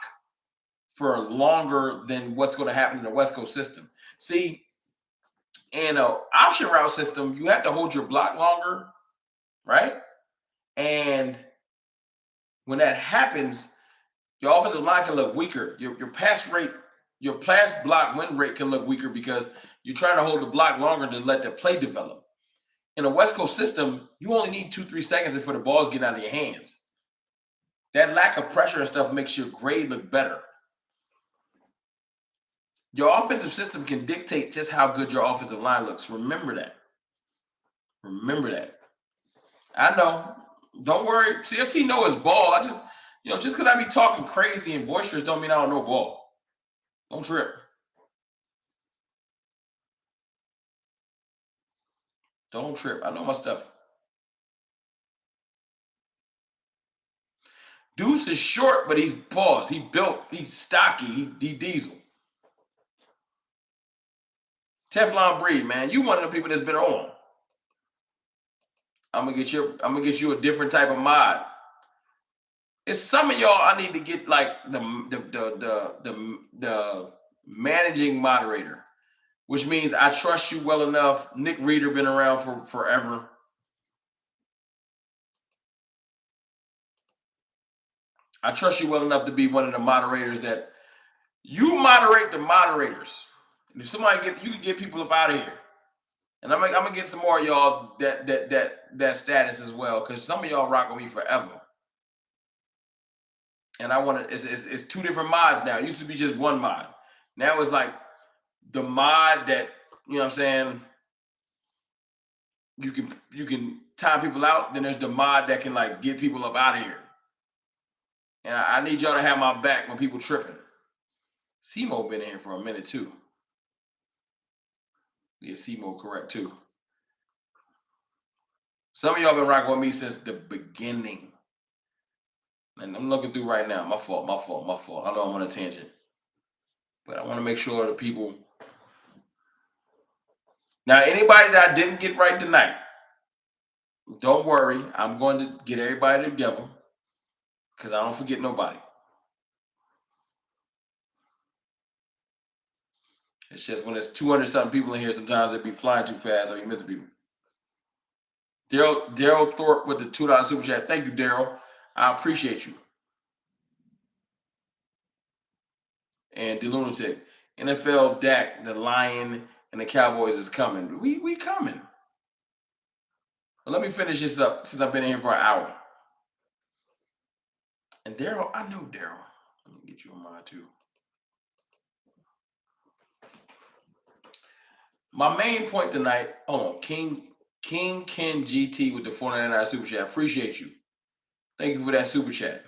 for longer than what's going to happen in the West Coast system. See, in an option route system, you have to hold your block longer, right? And when that happens, your offensive line can look weaker. Your pass block win rate can look weaker because you're trying to hold the block longer to let the play develop. In a West Coast system, you only need 2-3 seconds before the ball's getting out of your hands. That lack of pressure and stuff makes your grade look better. Your offensive system can dictate just how good your offensive line looks. Remember that. I know. Don't worry. CFT know his ball. Just because I be talking crazy and boisterous don't mean I don't know ball. Don't trip. Don't trip. I know my stuff. Deuce is short, but he's paused. He built. He's stocky. He diesel. Teflon Breed, man. You one of the people that's been on. I'm gonna get you a different type of mod. It's some of y'all I need to get like the managing moderator, which means I trust you well enough. Nick Reeder been around for forever. I trust you well enough to be one of the moderators that you moderate the moderators. And if somebody you can get people up out of here. And I'm gonna get some more of y'all that status as well, because some of y'all rock with me forever. And I want to. It's two different mods now. It used to be just one mod. Now it's like the mod that you know what I'm saying. You can time people out. Then there's the mod that can like get people up out of here. And I need y'all to have my back when people tripping. Simo been in here for a minute too. Yeah, Simo correct too. Some of y'all been rocking with me since the beginning. And I'm looking through right now. My fault. I know I'm on a tangent. But I want to make sure the people. Now, anybody that I didn't get right tonight, don't worry. I'm going to get everybody together because I don't forget nobody. It's just when there's 200-something people in here, sometimes it'd be flying too fast. I be missing people. Daryl Thorpe with the $2 super chat. Thank you, Daryl. I appreciate you. And the lunatic. NFL Dak, the Lion, and the Cowboys is coming. We coming. But let me finish this up since I've been in here for an hour. And Daryl, I know Daryl. Let me get you on mine too. My main point tonight, hold on, King Ken GT with the $4.99 super chat. Appreciate you. Thank you for that super chat.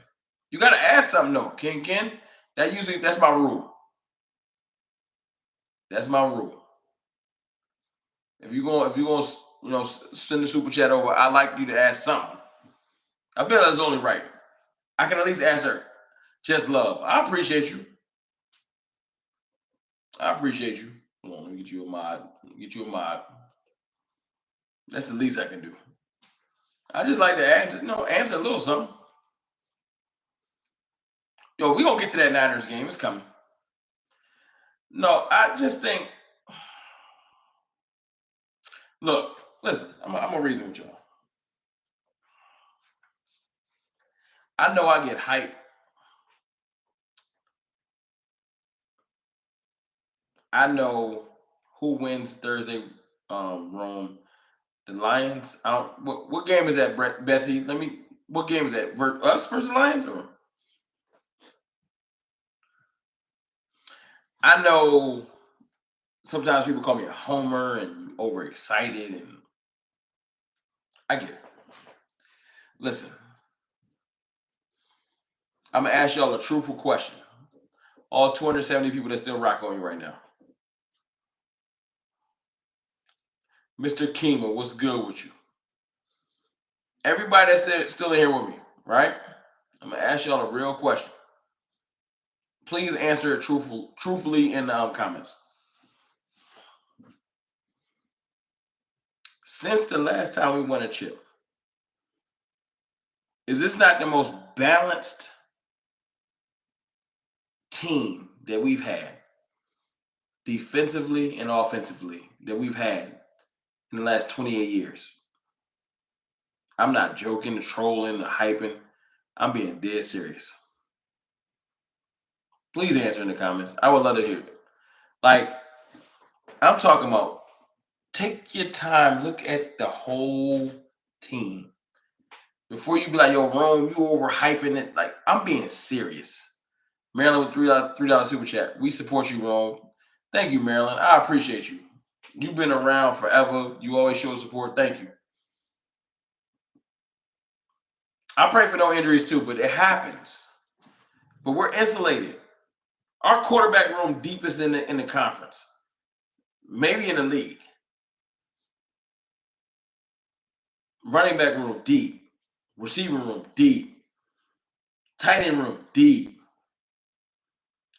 You got to ask something though, Ken. That's my rule. That's my rule. If you going send the super chat over, I like you to ask something. I feel that's only right. I can at least answer just love. I appreciate you. Hold on, let me get you a mod. That's the least I can do. I just like to answer a little something. Yo, we gonna get to that Niners game. It's coming. No, I just think. Look, listen. I'm gonna reason with y'all. I know I get hyped. I know who wins Thursday. Rome, the Lions. Out. What game is that, Betsy? What game is that? Us versus Lions, or? I know. Sometimes people call me a homer and overexcited, and I get it. Listen, I'm gonna ask y'all a truthful question. All 270 people that still rock on me right now. Mr. Kima, what's good with you? Everybody that's still in here with me, right? I'm gonna ask y'all a real question. Please answer it truthfully in the comments. Since the last time we won a chip, is this not the most balanced team that we've had, defensively and offensively, that we've had in the last 28 years? I'm not joking, trolling, hyping. I'm being dead serious. Please answer in the comments. I would love to hear it. Like, I'm talking about, take your time, look at the whole team. Before you be like, yo, Rome, you overhyping it. Like, I'm being serious. Maryland with $3 super chat. We support you, Rome. Thank you, Maryland. I appreciate you. You've been around forever. You always show support. Thank you. I pray for no injuries too, but it happens. But we're insulated. Our quarterback room deepest in the conference, maybe in the league. Running back room deep, receiver room deep, tight end room deep.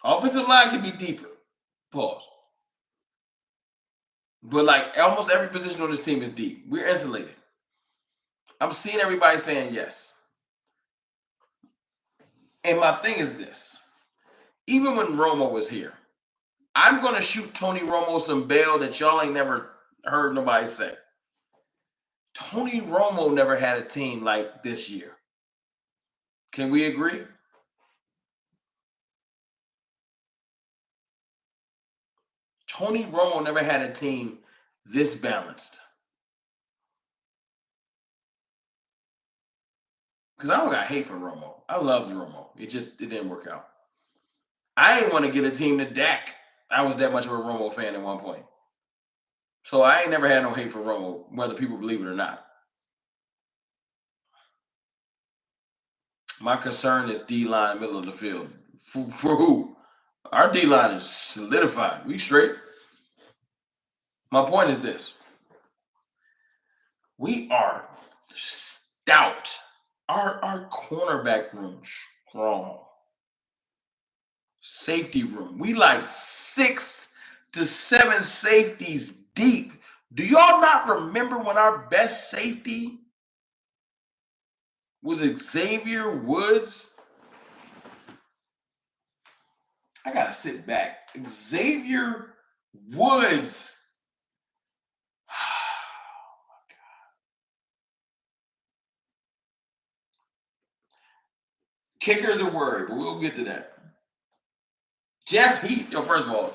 Offensive line can be deeper. Pause. But like almost every position on this team is deep. We're insulated. I'm seeing everybody saying yes. And my thing is this. Even when Romo was here, I'm going to shoot Tony Romo some bail that y'all ain't never heard nobody say. Tony Romo never had a team like this year. Can we agree? Tony Romo never had a team this balanced. Because I don't got hate for Romo. I loved Romo. It didn't work out. I didn't want to get a team to Dak. I was that much of a Romo fan at one point. So I ain't never had no hate for Romo, whether people believe it or not. My concern is D-line, middle of the field. For who? Our D-line is solidified. We straight. My point is this. We are stout. Our cornerback room strong. Safety room. We like 6 to 7 safeties deep. Do y'all not remember when our best safety was Xavier Woods? I gotta sit back. Xavier Woods. Oh my God. Kickers are worried, but we'll get to that. Jeff Heath. Yo, first of all,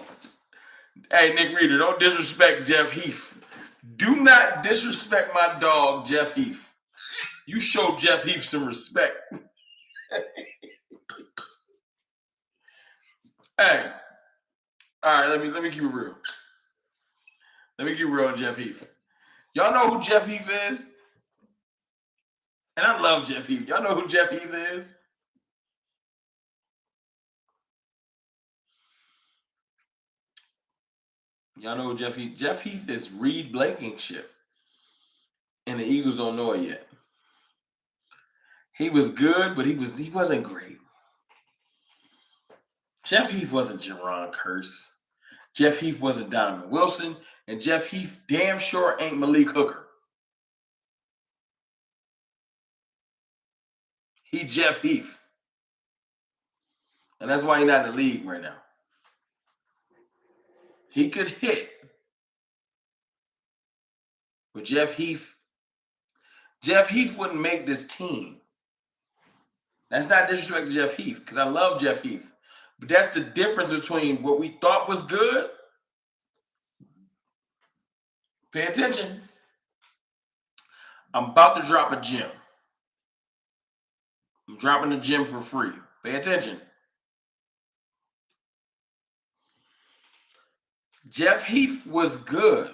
hey, Nick Reeder, don't disrespect Jeff Heath. Do not disrespect my dog, Jeff Heath. You show Jeff Heath some respect. Hey, all right, let me keep it real. Let me keep it real on Jeff Heath. Y'all know who Jeff Heath is? And I love Jeff Heath. Y'all know who Jeff Heath is? Y'all know who Jeff Heath? Jeff Heath is Reed Blankenship, and the Eagles don't know it yet. He was good, but he wasn't great. Jeff Heath wasn't Jerron Curse. Jeff Heath wasn't Donovan Wilson, and Jeff Heath damn sure ain't Malik Hooker. He Jeff Heath. And that's why he's not in the league right now. He could hit. But Jeff Heath wouldn't make this team. That's not disrespect to Jeff Heath, because I love Jeff Heath. But that's the difference between what we thought was good. Pay attention. I'm about to drop a gem. I'm dropping a gem for free. Pay attention. Jeff Heath was good.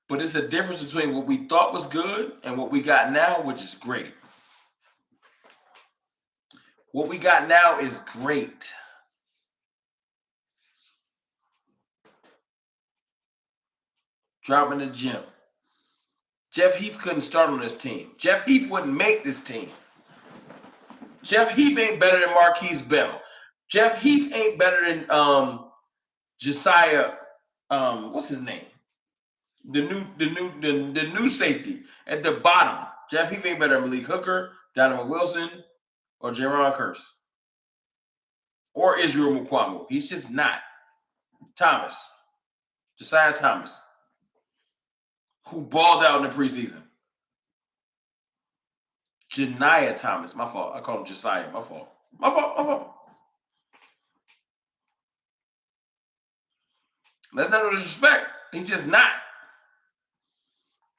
But it's a difference between what we thought was good and what we got now, which is great. What we got now is great. Dropping the gem. Jeff Heath couldn't start on this team. Jeff Heath wouldn't make this team. Jeff Heath ain't better than Marquise Bell. Jeff Heath ain't better than Josiah. What's his name? The new safety at the bottom. Jeff Heath ain't better than Malik Hooker, Donovan Wilson, or Jerron Curse. Or Israel Mukuamu. He's just not. Thomas. Josiah Thomas. Who balled out in the preseason. Janiah Thomas. My fault. I call him Josiah. My fault. That's not no disrespect. He's just not.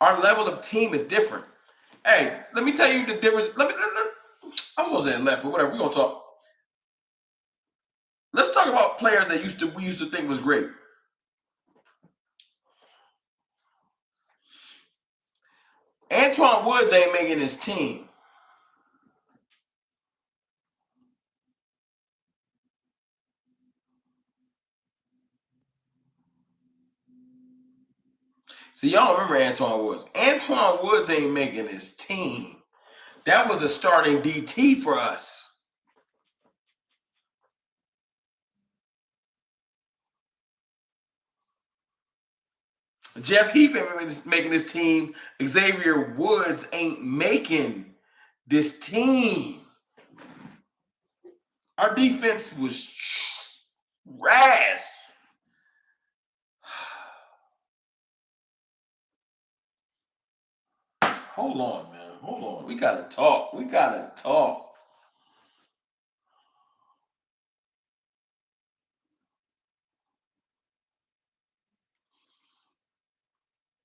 Our level of team is different. Hey, let me tell you the difference. I wasn't left, but whatever. We're going to talk. Let's talk about players that we used to think was great. Antoine Woods ain't making his team. See, y'all remember Antoine Woods. Antoine Woods ain't making his team. That was a starting DT for us. Jeff Heath ain't making this team. Xavier Woods ain't making this team. Our defense was trash. Hold on, man. Hold on. We got to talk.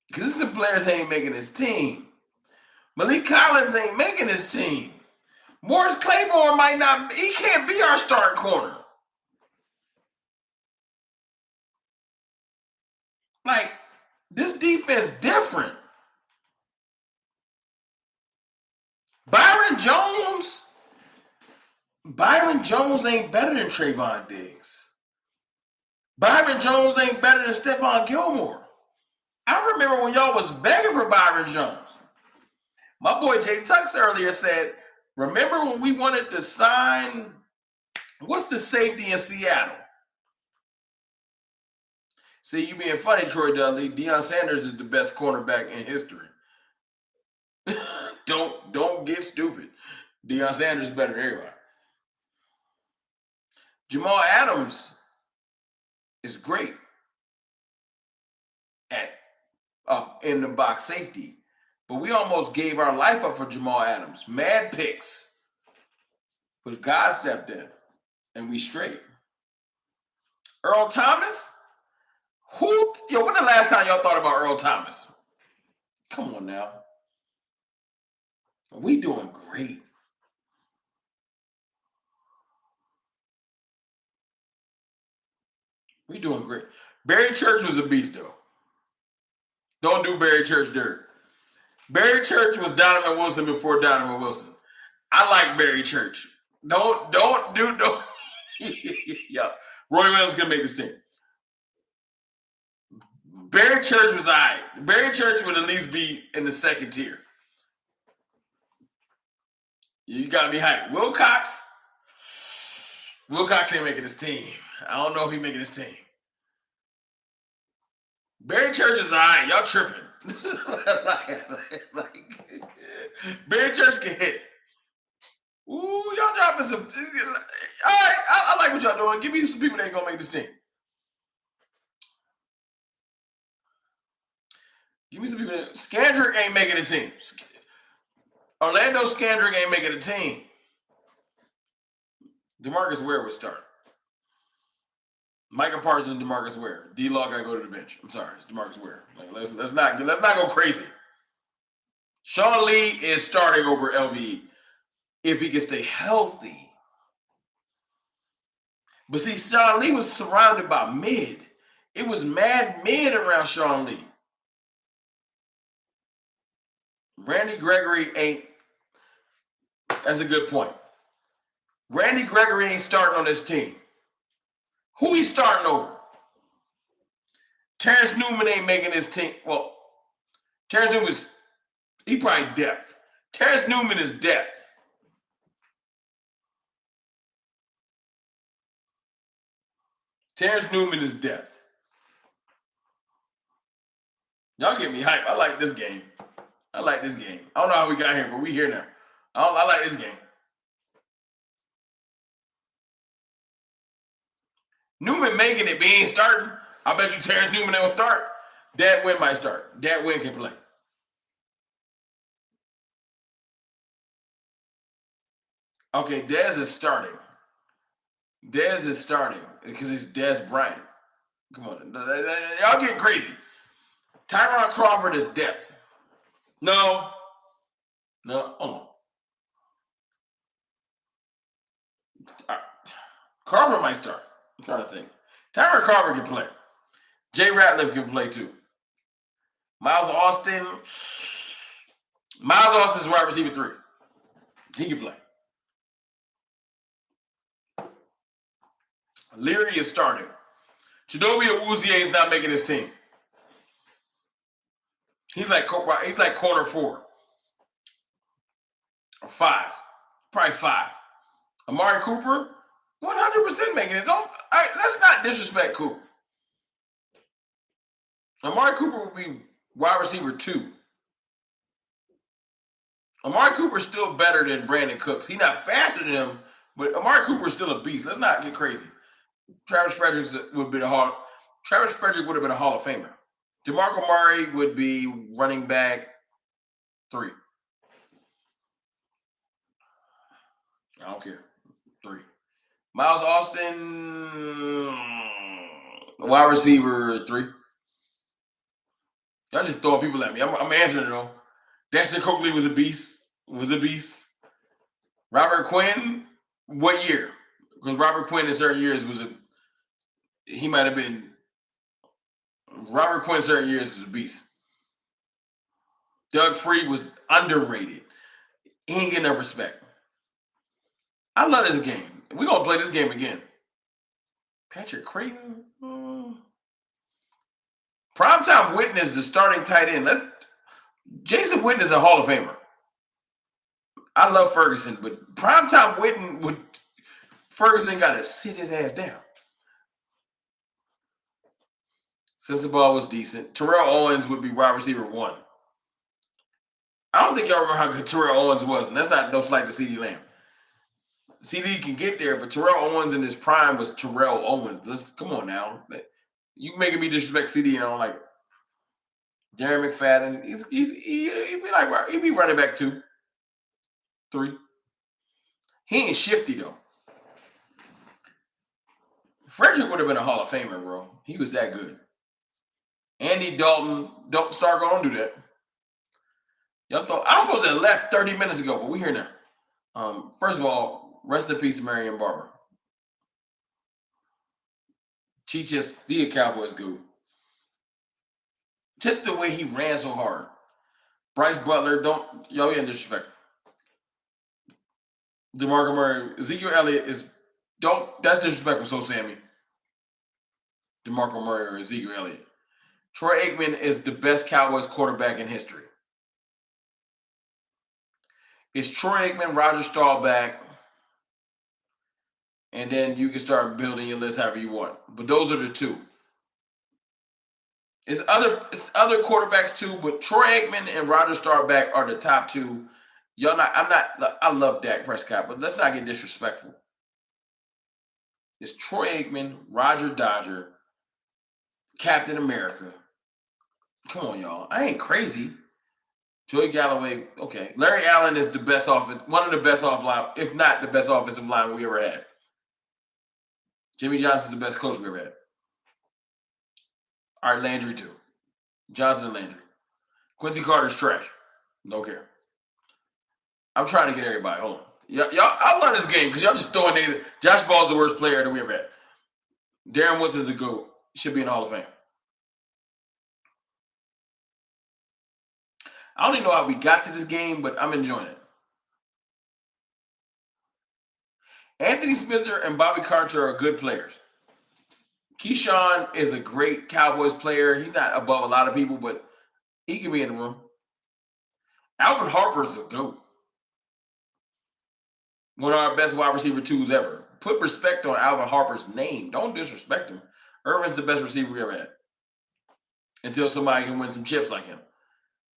Because this is players ain't making his team. Malik Collins ain't making his team. Morris Claiborne he can't be our starting corner. Like, this defense different. Byron Jones ain't better than Trayvon Diggs. Byron Jones ain't better than Stephon Gilmore. I remember when y'all was begging for Byron Jones. My boy Jay Tux earlier said, remember when we wanted to sign, what's the safety in Seattle? See, you being funny, Troy Dudley. Deion Sanders is the best cornerback in history. Don't get stupid. Deion Sanders is better than everybody. Jamal Adams is great at in the box safety. But we almost gave our life up for Jamal Adams. Mad picks. But God stepped in, and we straight. Earl Thomas? When the last time y'all thought about Earl Thomas? Come on now. We doing great. We doing great. Barry Church was a beast, though. Don't do Barry Church dirt. Barry Church was Donovan Wilson before Donovan Wilson. I like Barry Church. Don't. Yeah. Roy Williams gonna make this team. Barry Church was all right. Barry Church would at least be in the second tier. You gotta be hyped. Wilcox ain't making this team. I don't know if he's making this team. Barry Church is all right. Y'all tripping. Barry Church can hit. Ooh, y'all dropping some. All right, I like what y'all doing. Give me some people that ain't gonna make this team. Give me some people. Scandrick ain't making a team. Orlando Scandrick ain't making a team. DeMarcus Ware would start. Micah Parsons and DeMarcus Ware. D-Law gotta go to the bench. I'm sorry, it's DeMarcus Ware. Like, let's not go crazy. Sean Lee is starting over LVE if he can stay healthy. But see, Sean Lee was surrounded by mid. It was mad mid around Sean Lee. Randy Gregory ain't. That's a good point. Randy Gregory ain't starting on this team. Who he starting over? Terrence Newman ain't making this team. Well, Terrence Newman's, he probably depth. Terrence Newman is depth. Terrence Newman is depth. Y'all get me hype. I like this game. I don't know how we got here, but we here now. I like this game. Newman making it, but he ain't starting. I bet you Terrence Newman will start. Dad Wynn might start. Dad Wynn can play. Okay, Dez is starting. Dez is starting because it's Dez Bryant. Come on. Y'all getting crazy. Tyron Crawford is depth. No. Crawford might start. I'm trying to think. Tyron Crawford can play. Jay Ratliff can play too. Miles Austin's wide receiver 3. He can play. Leary is starting. Chidobe Awuzie is not making his team. He's like corner 4 or 5, probably 5. Amari Cooper, 100% making it. Let's not disrespect Cooper. Amari Cooper will be wide receiver 2. Amari Cooper's still better than Brandon Cooks. He's not faster than him, but Amari Cooper's still a beast. Let's not get crazy. Travis Frederick would have been a Hall of Famer. DeMarco Murray would be running back 3. I don't care. 3. Miles Austin, wide receiver 3. Y'all just throwing people at me. I'm answering it though. Dexter Coakley was a beast. Robert Quinn, what year? Because Robert Quinn in certain years he might have been. Robert Quinn in certain years was a beast. Doug Free was underrated. He ain't getting enough respect. I love this game. We're going to play this game again. Patrick Creighton. Primetime Witten is the starting tight end. Jason Witten is a Hall of Famer. I love Ferguson, but Primetime Witten Ferguson got to sit his ass down. Since the ball was decent, Terrell Owens would be wide receiver 1. I don't think y'all remember how good Terrell Owens was, and that's not no slight to CeeDee Lamb. CeeDee can get there, but Terrell Owens in his prime was Terrell Owens. Come on now. You making me disrespect CeeDee, like Darren McFadden. He'd be running back 2, 3. He ain't shifty though. Frederick would have been a Hall of Famer, bro. He was that good. Andy Dalton, don't do that. Y'all thought I was supposed to have left 30 minutes ago, but we're here now. First of all, rest in peace, Marion Barber. She just be a Cowboys guru. Just the way he ran so hard. Bryce Butler, y'all getting disrespect. DeMarco Murray, Ezekiel Elliott that's disrespectful, so Sammy. DeMarco Murray or Ezekiel Elliott. Troy Aikman is the best Cowboys quarterback in history. It's Troy Aikman, Roger Staubach, and then you can start building your list however you want. But those are the two. It's other quarterbacks too, but Troy Aikman and Roger Staubach are the top two. I love Dak Prescott, but let's not get disrespectful. It's Troy Aikman, Roger Dodger, Captain America. Come on, y'all. I ain't crazy. Joey Galloway, okay. Larry Allen is the best one of the best if not the best offensive line we ever had. Jimmy Johnson's the best coach we ever had. All right, Landry too. Johnson and Landry. Quincy Carter's trash. Don't care. I'm trying to get everybody. Hold on. Y'all, I love this game because y'all just throwing names. Josh Ball's the worst player that we ever had. Darren Woodson's a GOAT. Should be in the Hall of Fame. I don't even know how we got to this game, but I'm enjoying it. Anthony Spencer and Bobby Carter are good players. Keyshawn is a great Cowboys player. He's not above a lot of people, but he can be in the room. Alvin Harper's a GOAT. One of our best wide receiver twos ever. Put respect on Alvin Harper's name. Don't disrespect him. Irvin's the best receiver we ever had. Until somebody can win some chips like him.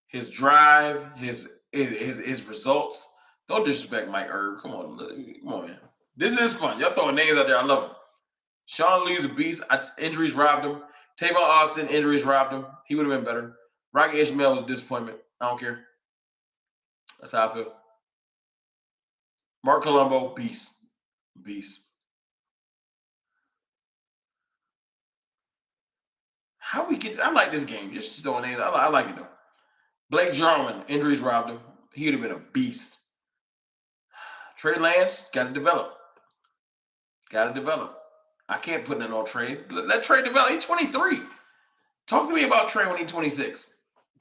His drive, his results. Don't disrespect Mike Irv. Come on, man. This is fun. Y'all throwing names out there. I love them. Sean Lee's a beast. Injuries robbed him. Tavon Austin, injuries robbed him. He would have been better. Rocky Ishmael was a disappointment. I don't care. That's how I feel. Mark Colombo, beast. Beast. How we get I like this game. Just throwing names. I like it, though. Blake Jarwin, injuries robbed him. He would have been a beast. Trey Lance, got to develop. I can't put that on Trey. Let Trey develop. He's 23. Talk to me about Trey when he's 26,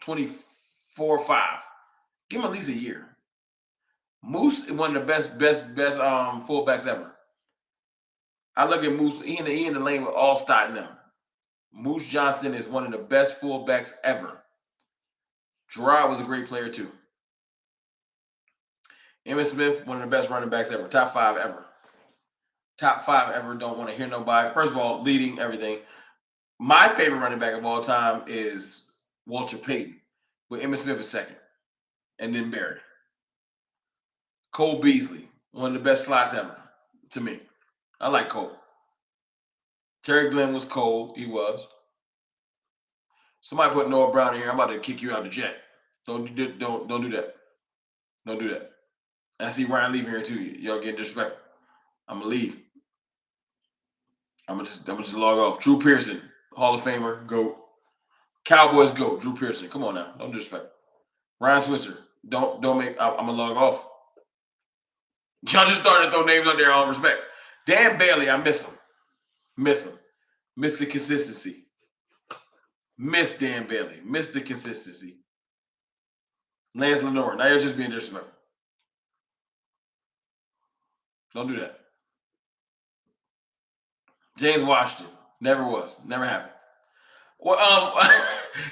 24, 5. Give him at least a year. Moose is one of the best fullbacks ever. I look at Moose. He in the lane with Allstott now. Moose Johnston is one of the best fullbacks ever. Gerard was a great player too. Emmitt Smith, one of the best running backs ever. Top 5 ever. Top 5 ever. Don't want to hear nobody. First of all, leading everything. My favorite running back of all time is Walter Payton. But Emmitt Smith is second. And then Barry. Cole Beasley, one of the best slots ever to me. I like Cole. Terry Glenn was cold. He was. Somebody put Noah Brown in here. I'm about to kick you out the jet. Don't do that. Don't do that. I see Ryan leaving here too. Y'all getting disrespectful. I'm gonna leave. I'm gonna just log off. Drew Pearson, Hall of Famer, GOAT. Cowboys GOAT. Drew Pearson. Come on now. Don't disrespect. Ryan Switzer. Don't make. I'm gonna log off. Y'all just started to throw names out there. All respect. Dan Bailey. I miss him. Miss the consistency. Miss Dan Bailey. Miss the consistency. Lance Lenore. Now you're just being disrespectful. Don't do that. James Washington. Never was. Never happened. Well,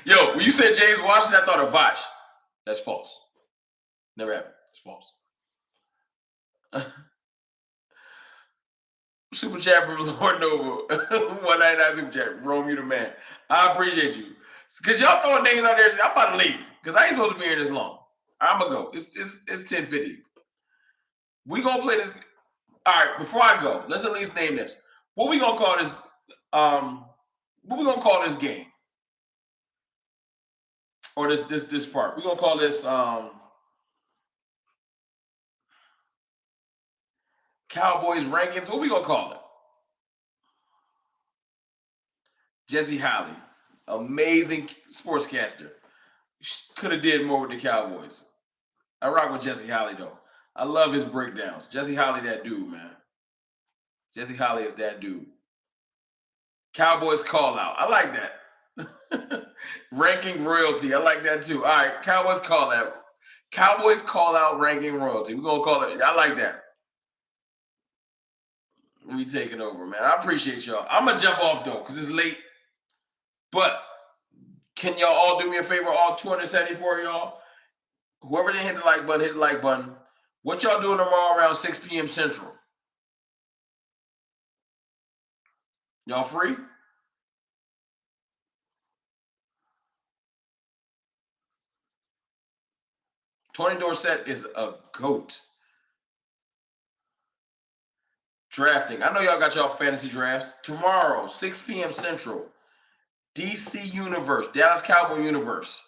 yo, when you said James Washington, I thought of Voch. That's false. Never happened. It's false. Super chat from Lord Nova. 199 super chat. Rome, you the man. I appreciate you. Because y'all throwing names out there. I'm about to leave. Because I ain't supposed to be here this long. I'm going to go. It's 10:50. We going to play this. All right, before I go, let's at least name this. What we going to call this? What we going to call this game? Or this part? We going to call this Cowboys rankings. What we going to call it? Jesse Holley. Amazing sportscaster. Could have did more with the Cowboys. I rock with Jesse Holley, though. I love his breakdowns. Jesse Holley, that dude, man. Jesse Holley is that dude. Cowboys call out. I like that. Ranking royalty. I like that too. All right, Cowboys call out. Cowboys call out ranking royalty. We're going to call it. I like that. We taking over, man. I appreciate y'all. I'm gonna jump off though, because it's late. But can y'all all do me a favor, all 274 of y'all? Whoever didn't hit the like button, hit the like button. What y'all doing tomorrow around 6 p.m. Central? Y'all free? Tony Dorsett is a GOAT. Drafting. I know y'all got y'all fantasy drafts. Tomorrow, 6 p.m. Central. DC Universe, Dallas Cowboy Universe.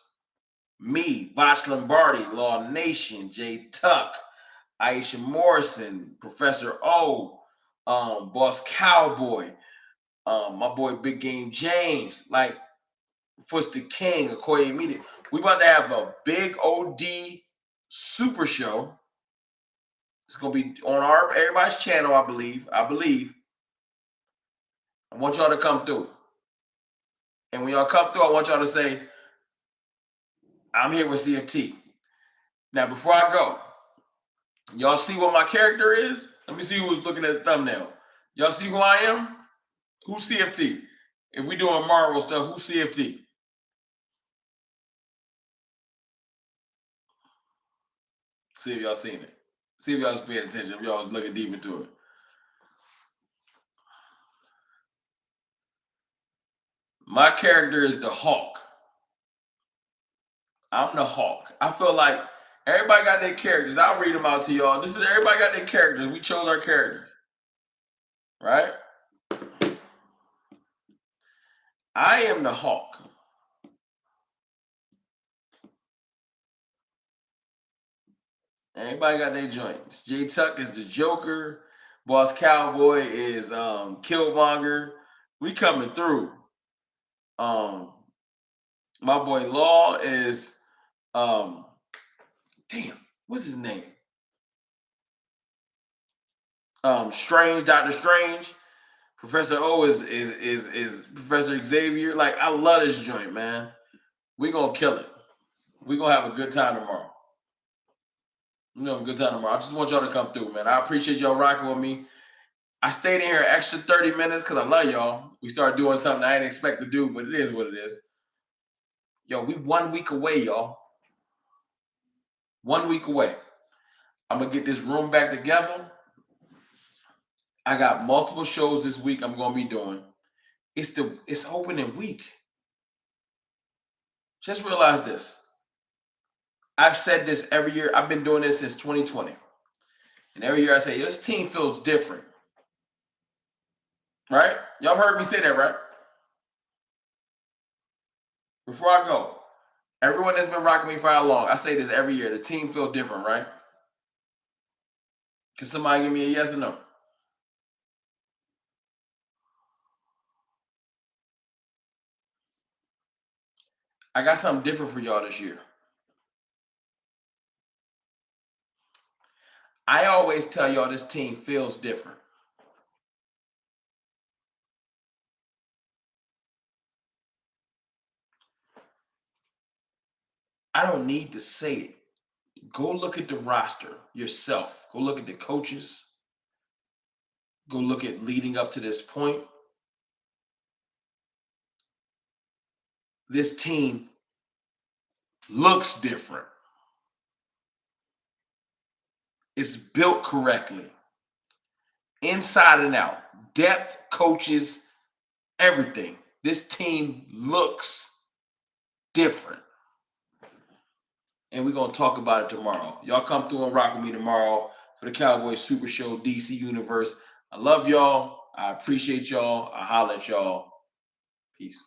Me, Voch Lombardi, Law Nation, Jay Tuck, Aisha Morrison, Professor O, Boss Cowboy, my boy Big Game James, like Foster King, Okoye Media. We about to have a big OD super show. It's gonna be on everybody's channel, I believe. I want y'all to come through. And when y'all come through, I want y'all to say, I'm here with CFT. Now, before I go, y'all see what my character is? Let me see who's looking at the thumbnail. Y'all see who I am? Who's CFT? If we doing Marvel stuff, who's CFT? See if y'all seen it. See if y'all was paying attention. If y'all was looking deep into it. My character is the Hawk. I'm the Hawk. I feel like everybody got their characters. I'll read them out to y'all. This is everybody got their characters. We chose our characters. Right? I am the Hawk. Everybody got their joints. Jay Tuck is the Joker. Boss Cowboy is Killmonger. We coming through. My boy Law is damn, what's his name? Strange, Dr. Strange. Professor O is Professor Xavier. Like, I love this joint, man. We gonna kill it. We gonna have a good time tomorrow. We gonna have a good time tomorrow. I just want y'all to come through, man. I appreciate y'all rocking with me. I stayed in here an extra 30 minutes because I love y'all. We started doing something I didn't expect to do, but it is what it is. Yo, we 1 week away, y'all. 1 week away. I'm gonna get this room back together. I got multiple shows this week I'm gonna be doing. It's opening week. Just realize this. I've said this every year. I've been doing this since 2020. And every year I say, this team feels different. Right? Y'all heard me say that, right? Before I go, everyone that's been rocking me for how long, I say this every year. The team feels different, right? Can somebody give me a yes or no? I got something different for y'all this year. I always tell y'all this team feels different. I don't need to say it. Go look at the roster yourself. Go look at the coaches. Go look at leading up to this point. This team looks different. It's built correctly. Inside and out. Depth, coaches, everything. This team looks different. And we're going to talk about it tomorrow. Y'all come through and rock with me tomorrow for the Cowboys Super Show, DC Universe. I love y'all. I appreciate y'all. I holler at y'all. Peace.